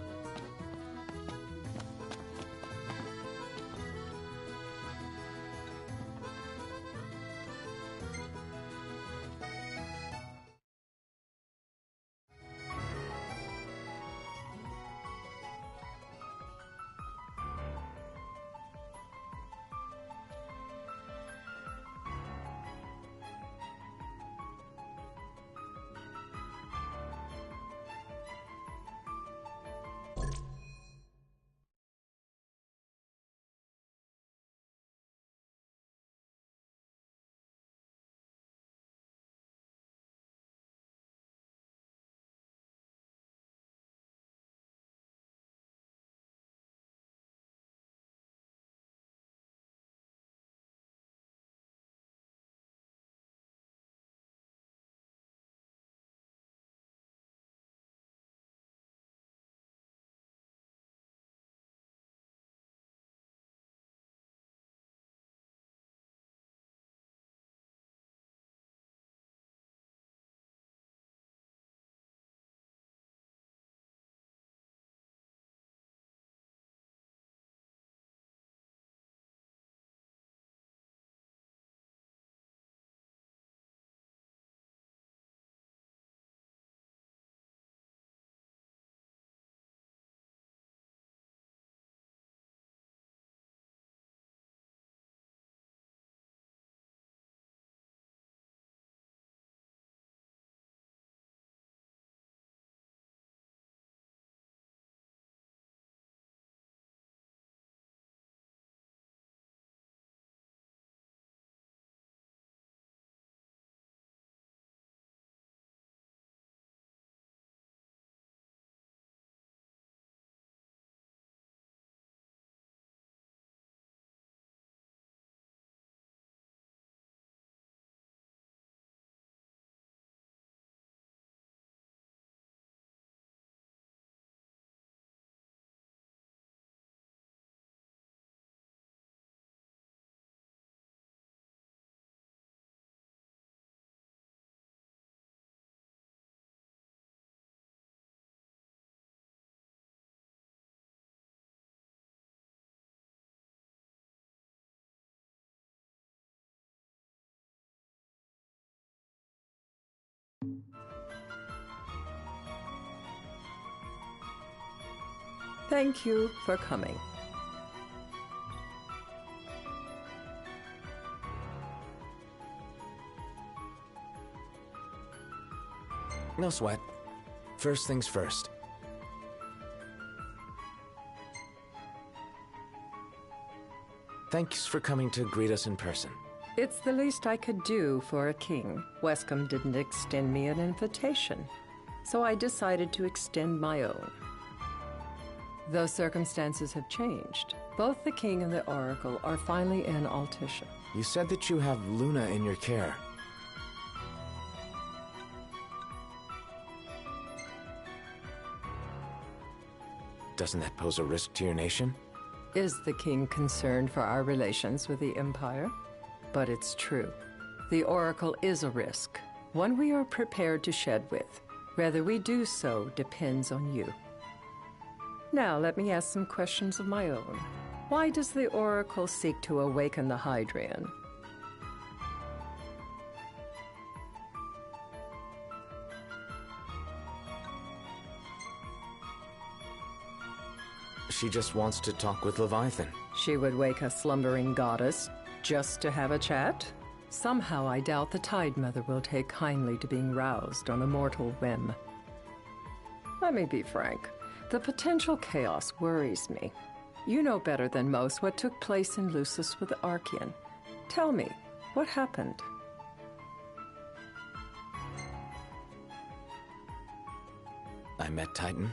Thank you for coming. No sweat. First things first. Thanks for coming to greet us in person. It's the least I could do for a king. Wescom didn't extend me an invitation, so I decided to extend my own. Though circumstances have changed, both the king and the oracle are finally in Altissia. You said that you have Luna in your care. Doesn't that pose a risk to your nation? Is the king concerned for our relations with the Empire? But it's true. The oracle is a risk, one we are prepared to shed with. Whether we do so depends on you. Now, let me ask some questions of my own. Why does the oracle seek to awaken the Hydrian? She just wants to talk with Leviathan. She would wake a slumbering goddess just to have a chat? Somehow I doubt the Tide Mother will take kindly to being roused on a mortal whim. Let me be frank. The potential chaos worries me. You know better than most what took place in Lucis with the Archean. Tell me, what happened? I met Titan,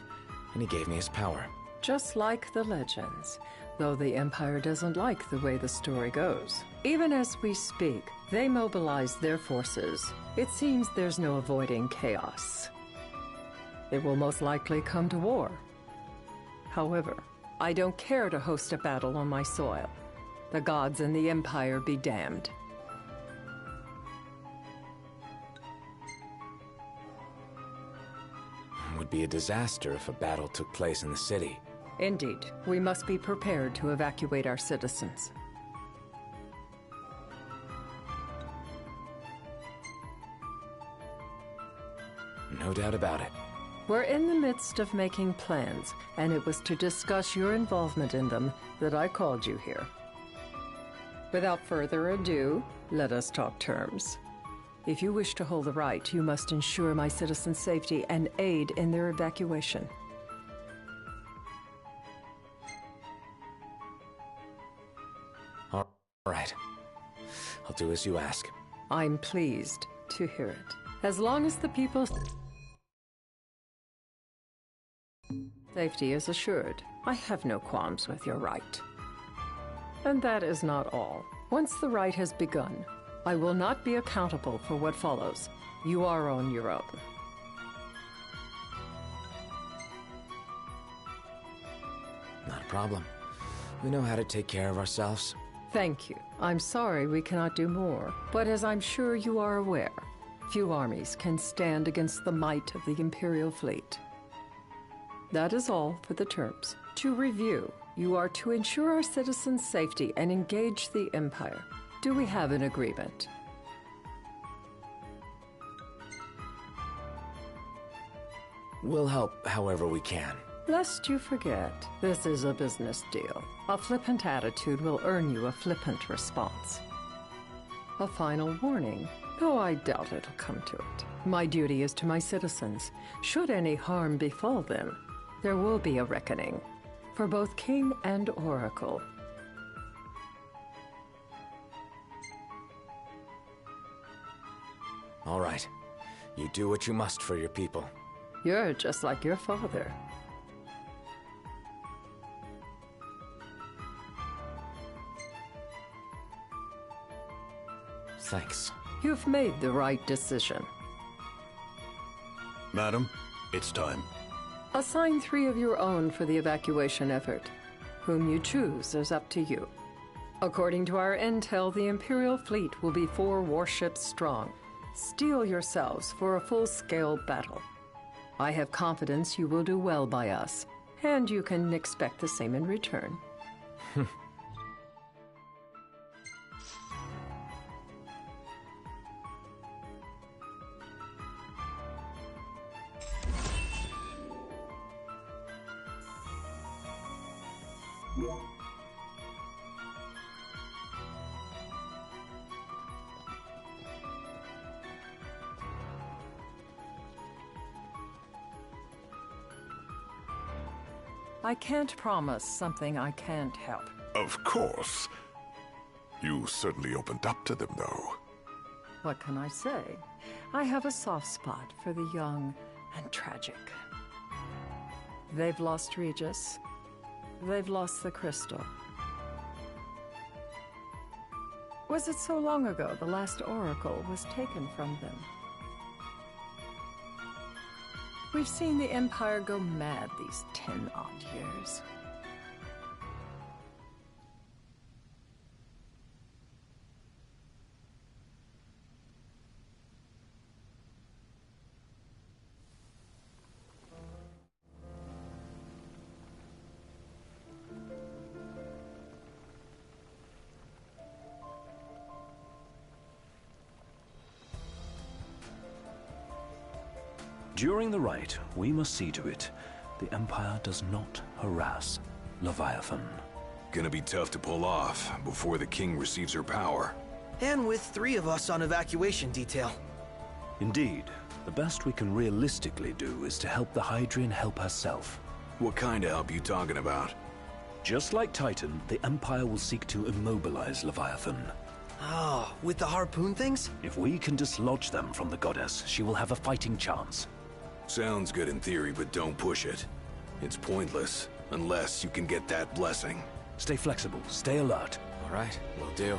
and he gave me his power. Just like the legends, though the Empire doesn't like the way the story goes. Even as we speak, they mobilize their forces. It seems there's no avoiding chaos. It will most likely come to war. However, I don't care to host a battle on my soil. The gods and the Empire be damned. would be a disaster if a battle took place in the city. Indeed, we must be prepared to evacuate our citizens. No doubt about it. We're in the midst of making plans, and it was to discuss your involvement in them that I called you here. Without further ado, let us talk terms. If you wish to hold the right, you must ensure my citizens' safety and aid in their evacuation. All right. I'll do as you ask. I'm pleased to hear it. As long as the people's safety is assured, I have no qualms with your right. And that is not all. Once the right has begun, I will not be accountable for what follows. You are on your own. Not a problem. We know how to take care of ourselves. Thank you. I'm sorry we cannot do more, but as I'm sure you are aware, few armies can stand against the might of the Imperial fleet. That is all for the terms. To review, you are to ensure our citizens' safety and engage the Empire. Do we have an agreement? We'll help however we can. Lest you forget, this is a business deal. A flippant attitude will earn you a flippant response. A final warning, though I doubt it'll come to it. My duty is to my citizens. Should any harm befall them, there will be a reckoning for both King and Oracle. All right. You do what you must for your people. You're just like your father. Thanks. You've made the right decision. Madam, it's time. Assign 3 of your own for the evacuation effort. Whom you choose is up to you. According to our intel, the Imperial fleet will be 4 warships strong. Steel yourselves for a full-scale battle. I have confidence you will do well by us, and you can expect the same in return. I can't promise something I can't help. Of course. You certainly opened up to them, though. What can I say? I have a soft spot for the young and tragic. They've lost Regis. They've lost the crystal. Was it so long ago the last oracle was taken from them? We've seen the Empire go mad these 10-odd years. During the rite, we must see to it the Empire does not harass Leviathan. Gonna be tough to pull off before the king receives her power. And with 3 of us on evacuation detail. Indeed, the best we can realistically do is to help the Hydrian help herself. What kind of help you talking about? Just like Titan, the Empire will seek to immobilize Leviathan. Oh, with the harpoon things? If we can dislodge them from the goddess, she will have a fighting chance. Sounds good in theory, but don't push it. It's pointless, unless you can get that blessing. Stay flexible, stay alert. All right, will do.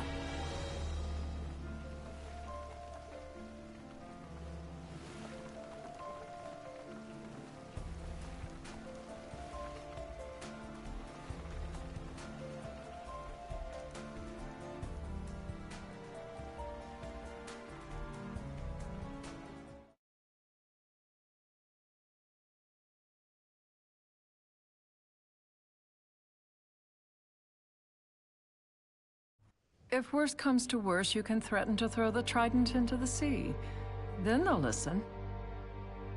If worse comes to worse, you can threaten to throw the trident into the sea. Then they'll listen.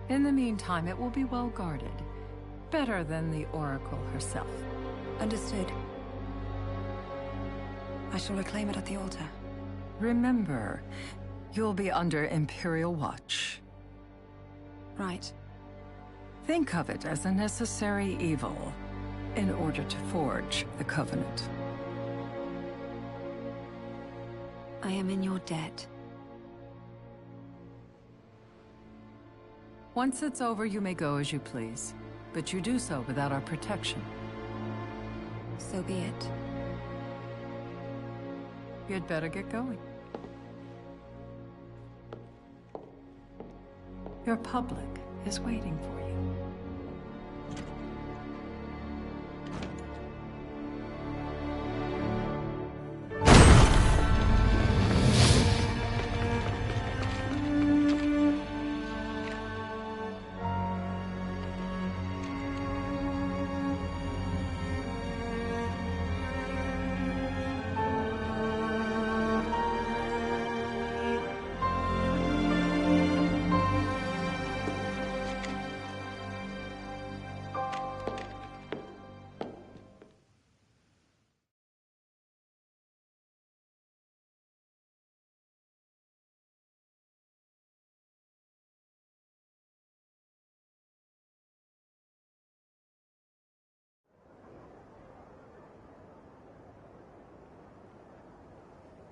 In the meantime, it will be well guarded. Better than the Oracle herself. Understood. I shall reclaim it at the altar. Remember, you'll be under Imperial watch. Right. Think of it as a necessary evil in order to forge the Covenant. I am in your debt. Once it's over, you may go as you please. But you do so without our protection. So be it. You'd better get going. Your public is waiting for you.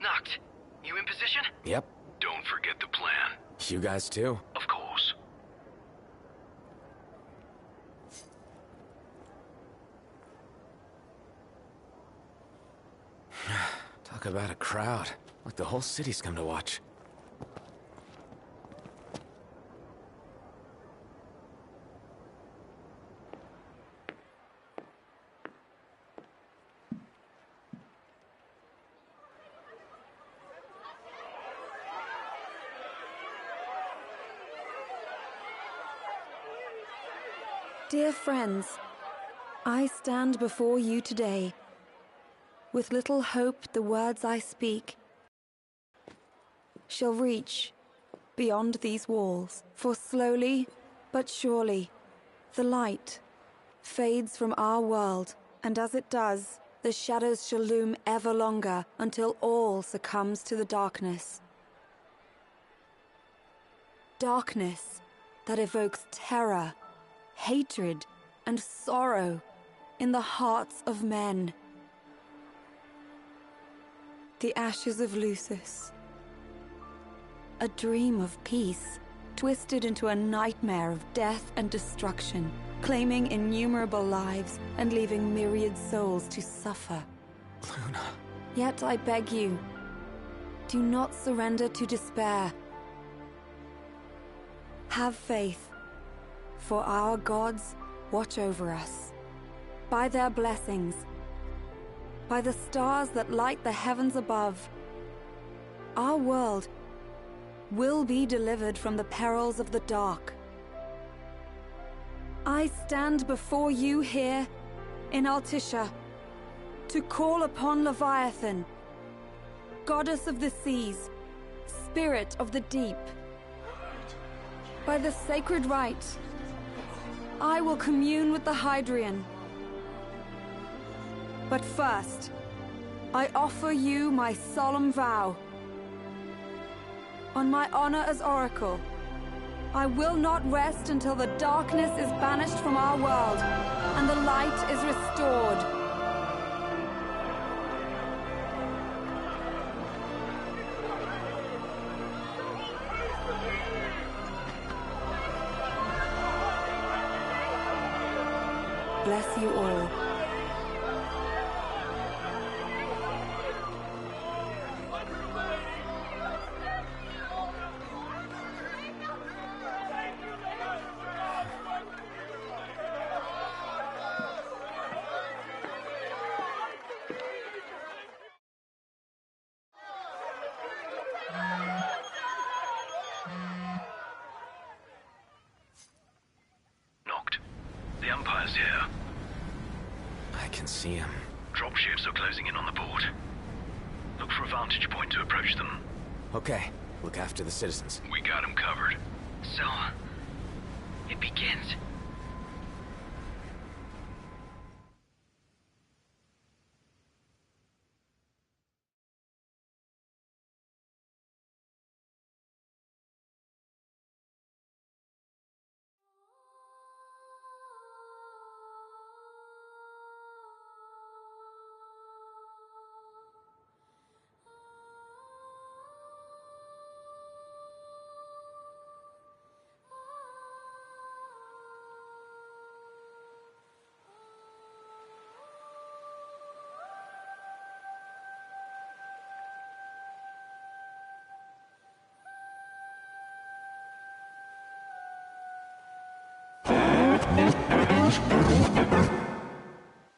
Noct, you in position? Yep. Don't forget the plan. You guys too? Of course. Talk about a crowd. Like the whole city's come to watch. Dear friends, I stand before you today. With little hope the words I speak shall reach beyond these walls. For slowly but surely the light fades from our world, and as it does, the shadows shall loom ever longer until all succumbs to the darkness. Darkness that evokes terror, hatred, and sorrow in the hearts of men. The ashes of Lucis. A dream of peace, twisted into a nightmare of death and destruction, claiming innumerable lives and leaving myriad souls to suffer. Luna. Yet I beg you, do not surrender to despair. Have faith, for our gods watch over us. By their blessings, by the stars that light the heavens above, our world will be delivered from the perils of the dark. I stand before you here in Altissia to call upon Leviathan, goddess of the seas, spirit of the deep. By the sacred rite, I will commune with the Hydrian. But first, I offer you my solemn vow. On my honor as Oracle, I will not rest until the darkness is banished from our world and the light is restored. Bless you all. Noct. The Empire's here. I can see him. Dropships are closing in on the port. Look for a vantage point to approach them. Okay, look after the citizens. We got them covered. So, it begins.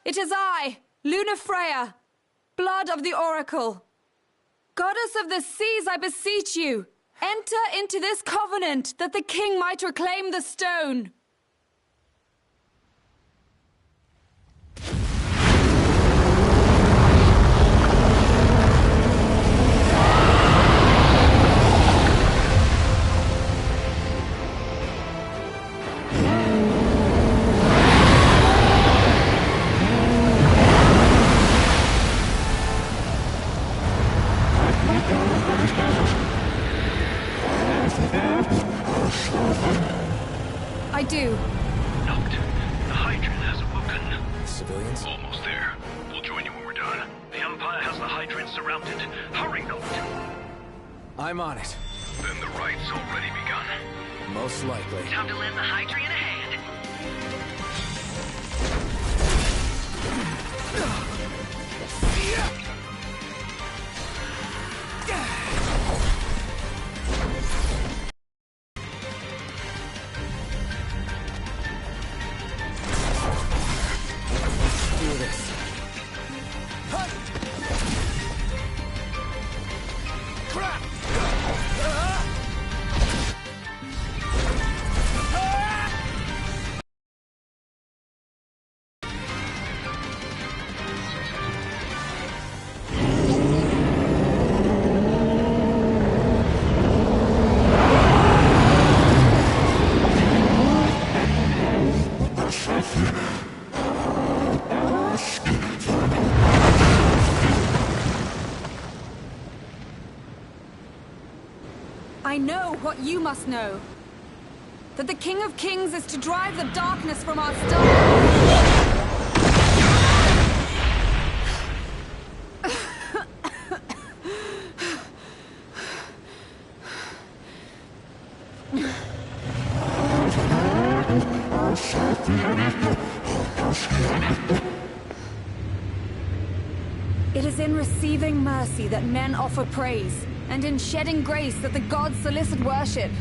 It is I, Lunafreya, blood of the Oracle. Goddess of the seas, I beseech you, enter into this covenant that the king might reclaim the stone. I do. Noct. The Hydrant has awoken. Civilians? Almost there. We'll join you when we're done. The Empire has the Hydrant surrounded. Hurry, Noct. I'm on it. Then the right's already begun. Most likely. Time to lend the Hydrant a hand. Do this. Crap! I know what you must know. That the King of Kings is to drive the darkness from our star. It is in receiving mercy that men offer praise, and in shedding grace that the gods solicit worship.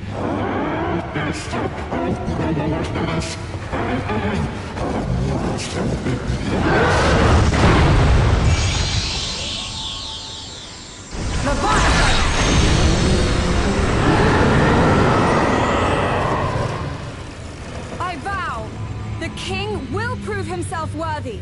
I vow, the king will prove himself worthy.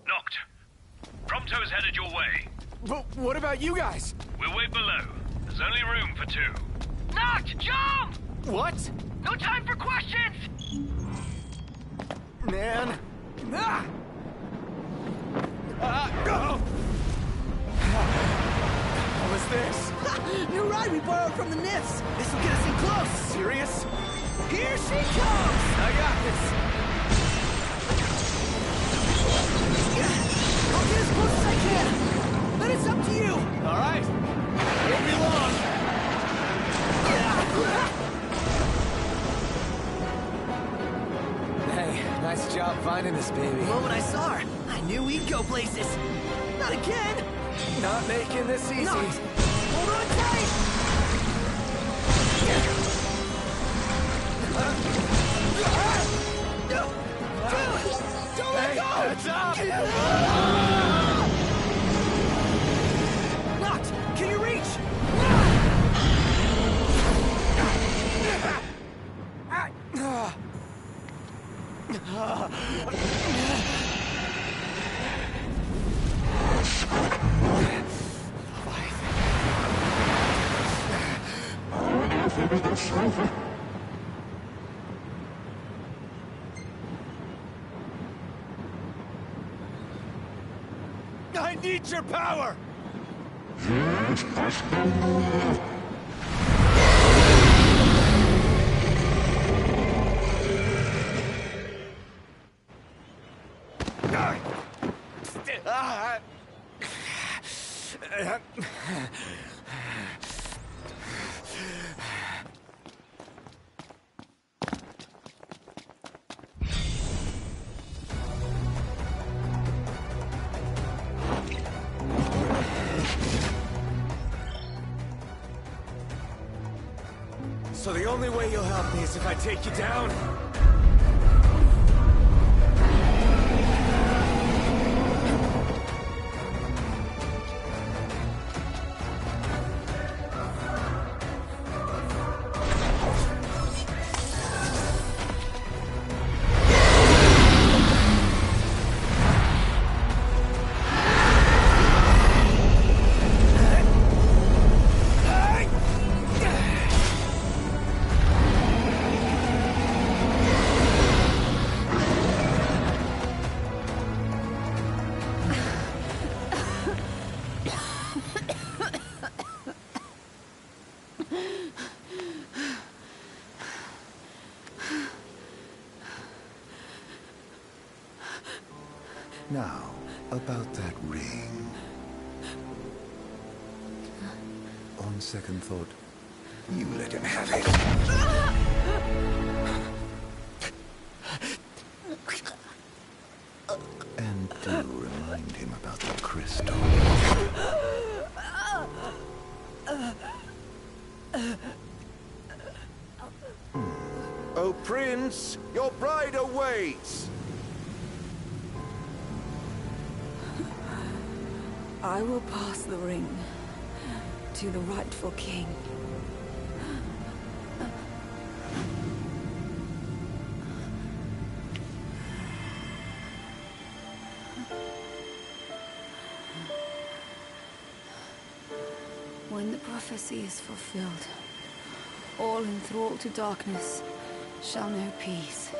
Noct. Prompto's headed your way. But what about you guys? We'll wait below. There's only room for two. Noct, jump! What? No time for questions! Man. Ah! Go! What was this? New ride we borrowed from the Nifs. This will get us in close. Serious? Here she comes! I got this. I'll get as close as I can. Then it's up to you. All right. Won't be long. Hey, nice job finding this baby. The moment I saw her, I knew we'd go places. Not again! Not making this easy. Hold on tight! Hey, heads up! Noct, can you reach? I need your power! So the only way you'll help me is if I take you down? Now, about that ring. On second thought, you let him have it. And do remind him about the crystal. Oh, Prince, your bride awaits! I will pass the ring to the rightful king. When the prophecy is fulfilled, all enthralled to darkness shall know peace.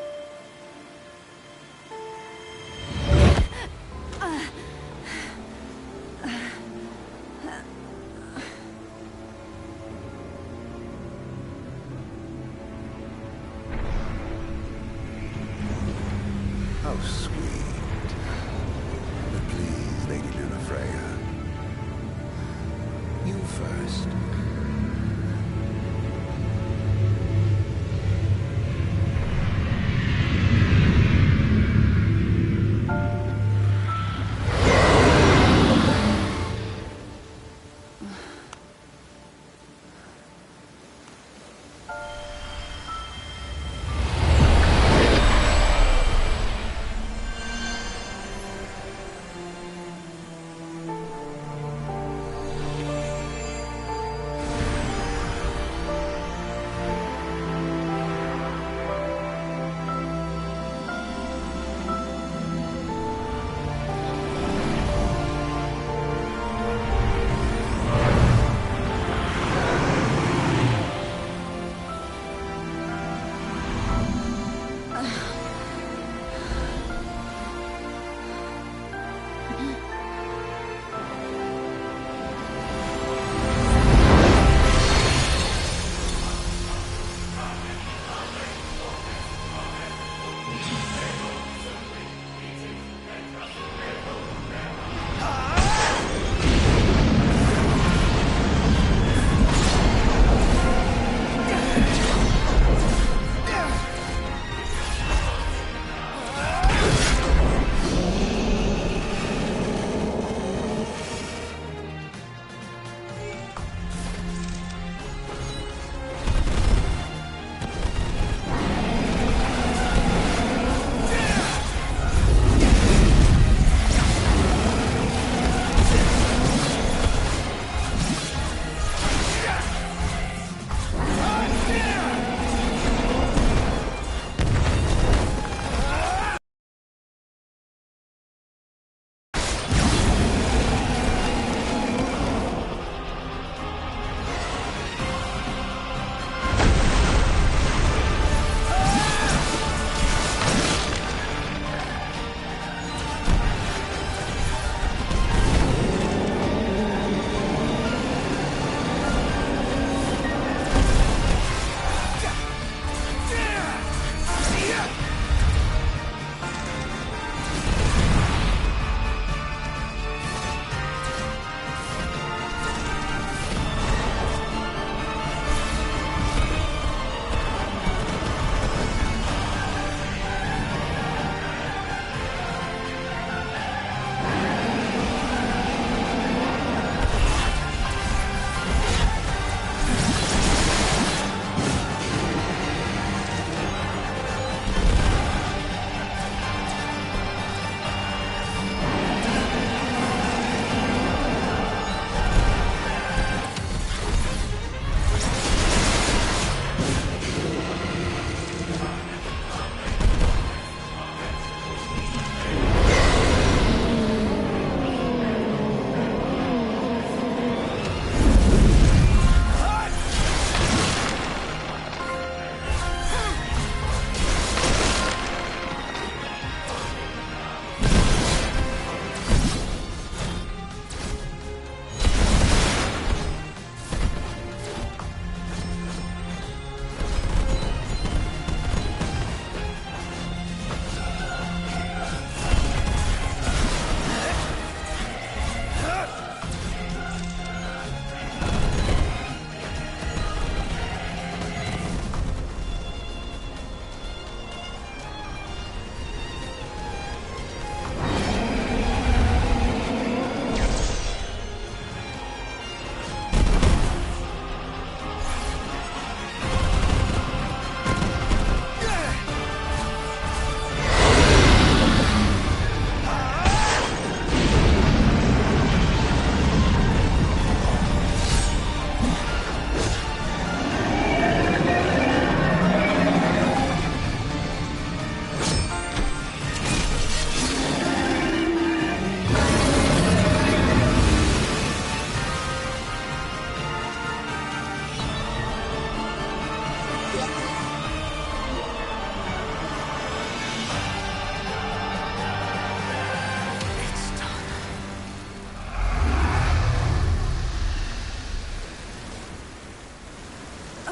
How sweet. But please, Lady Lunafreya, you first.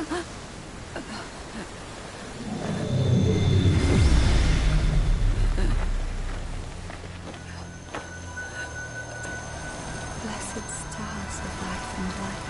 Blessed stars of life and light.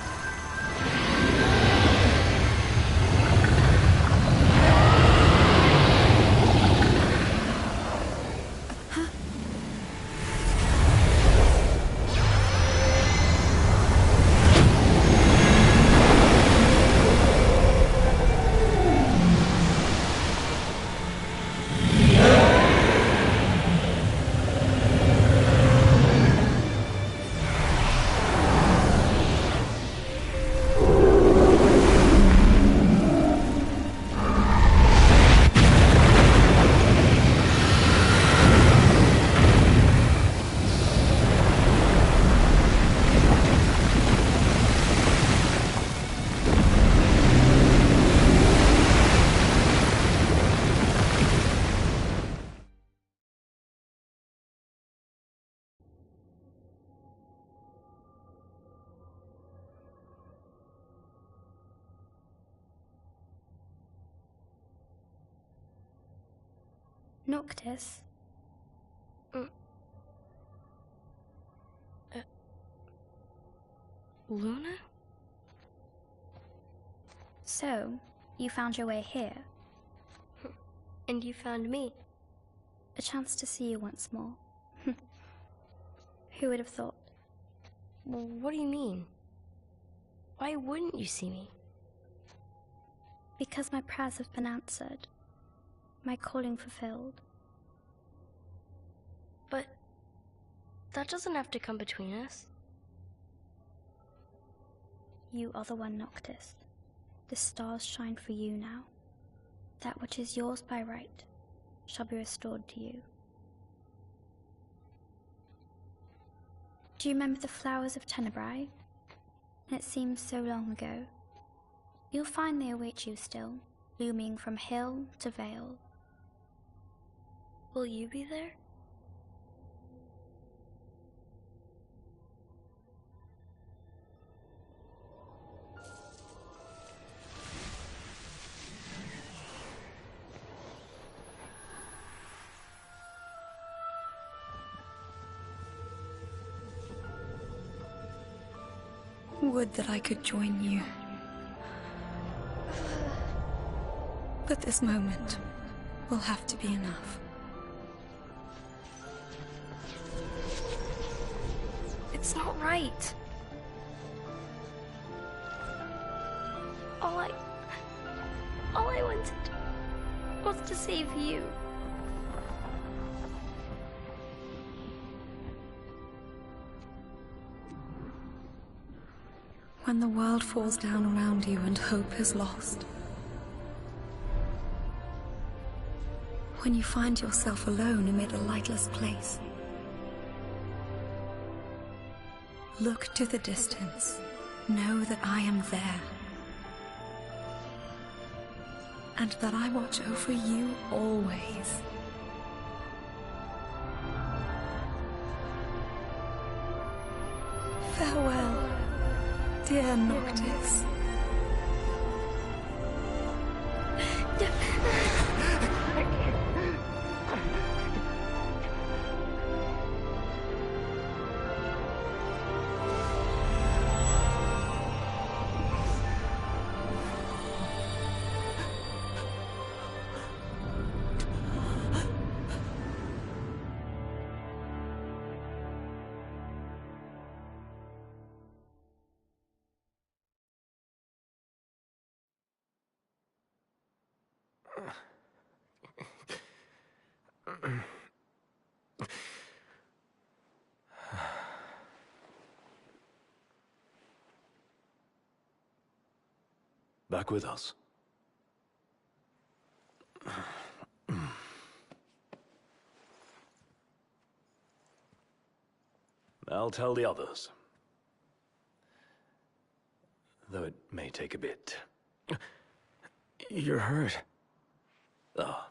Noctis? Luna? So, you found your way here? And you found me. A chance to see you once more. Who would have thought? Well, what do you mean? Why wouldn't you see me? Because my prayers have been answered. My calling fulfilled. But that doesn't have to come between us. You are the one, Noctis. The stars shine for you now. That which is yours by right shall be restored to you. Do you remember the flowers of Tenebrae? It seems so long ago. You'll find they await you still, blooming from hill to vale. Will you be there? Would that I could join you. But this moment will have to be enough. It's not right. All I wanted was to save you. When the world falls down around you and hope is lost. When you find yourself alone amid a lightless place. Look to the distance. Know that I am there. And that I watch over you always. Farewell, dear Noctis. Back with us. I'll tell the others. Though it may take a bit. You're hurt. Ah,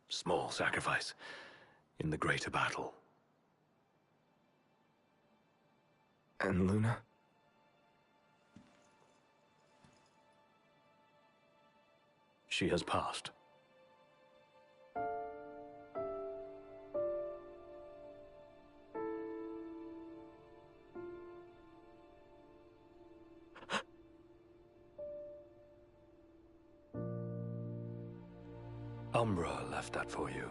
small sacrifice in the greater battle. And Luna? she has passed. Umbra left that for you.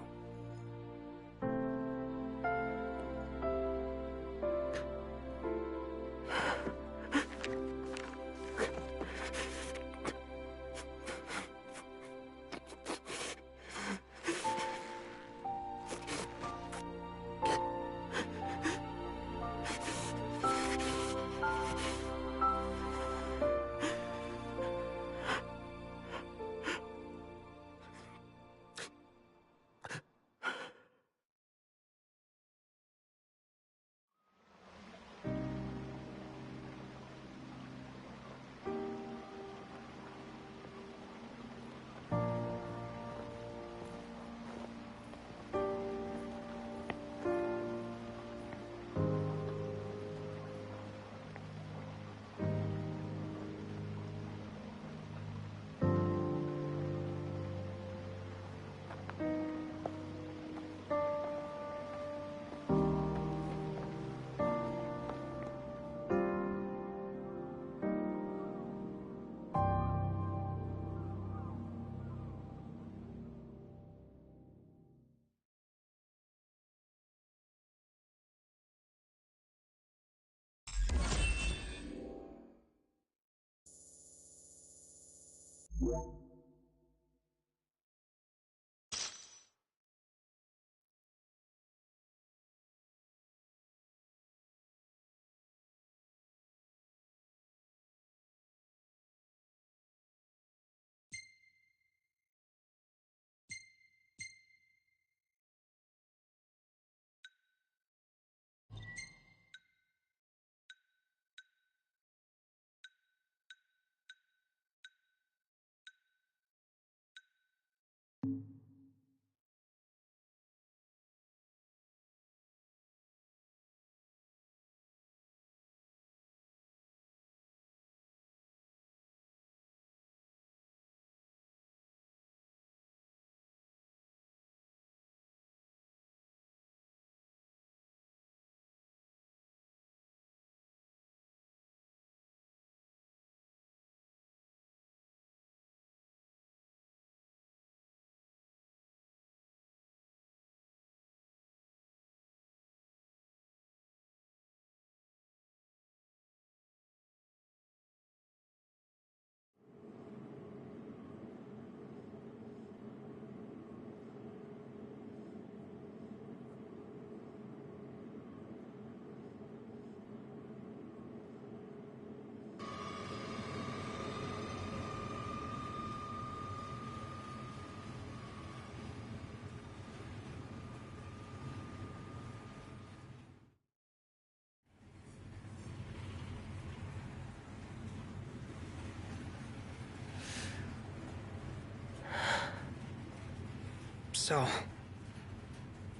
So,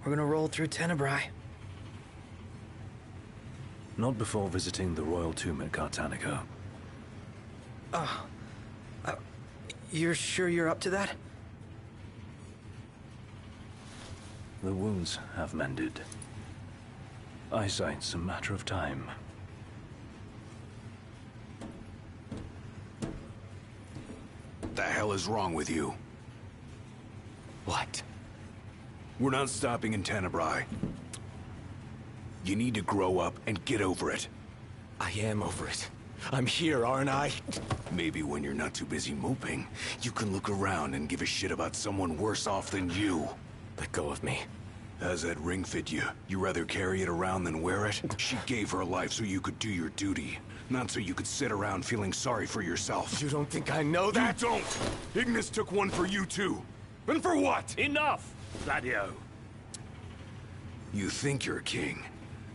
we're gonna roll through Tenebrae. Not before visiting the royal tomb at Cartanico. You're sure you're up to that? The wounds have mended. Eyesight's a matter of time. What the hell is wrong with you? What? We're not stopping in Tenebrae. You need to grow up and get over it. I am over it. I'm here, aren't I? Maybe when you're not too busy moping, you can look around and give a shit about someone worse off than you. Let go of me. How's that ring fit you? You rather carry it around than wear it? She gave her life so you could do your duty, not so you could sit around feeling sorry for yourself. You don't think I know that? You don't! Ignis took one for you too. And for what? Enough, Gladio. You think you're king,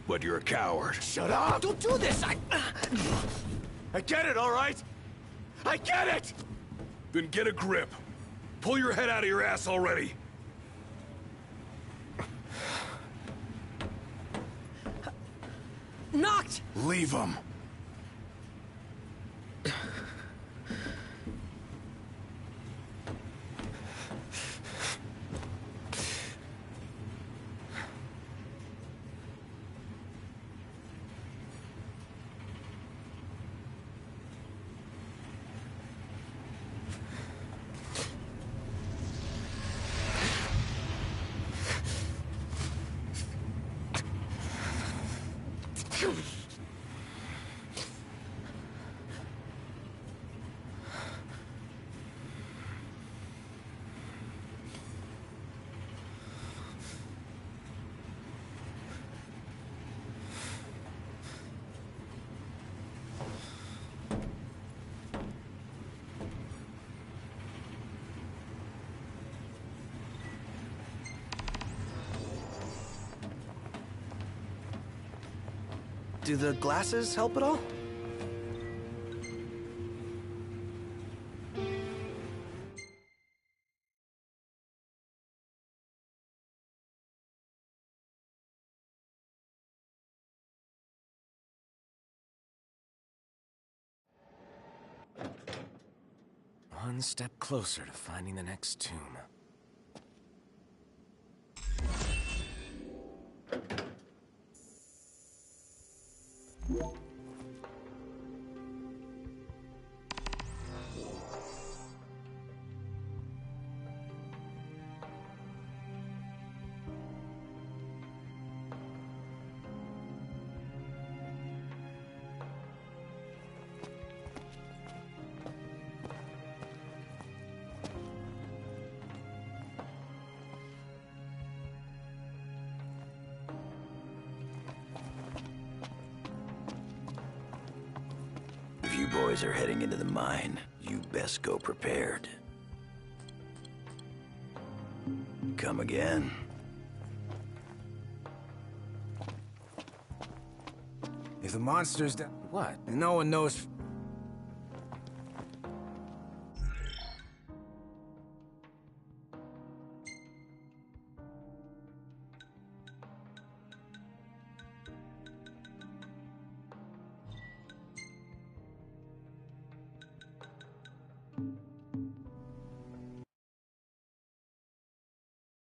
but you're a coward. Shut up! Don't do this! I get it, all right? I get it! Then get a grip. Pull your head out of your ass already. Noct! Leave him. Do the glasses help at all? One step closer to finding the next tomb. If you boys are heading into the mine, you best go prepared. Come again. If the monster's down... What? No one knows...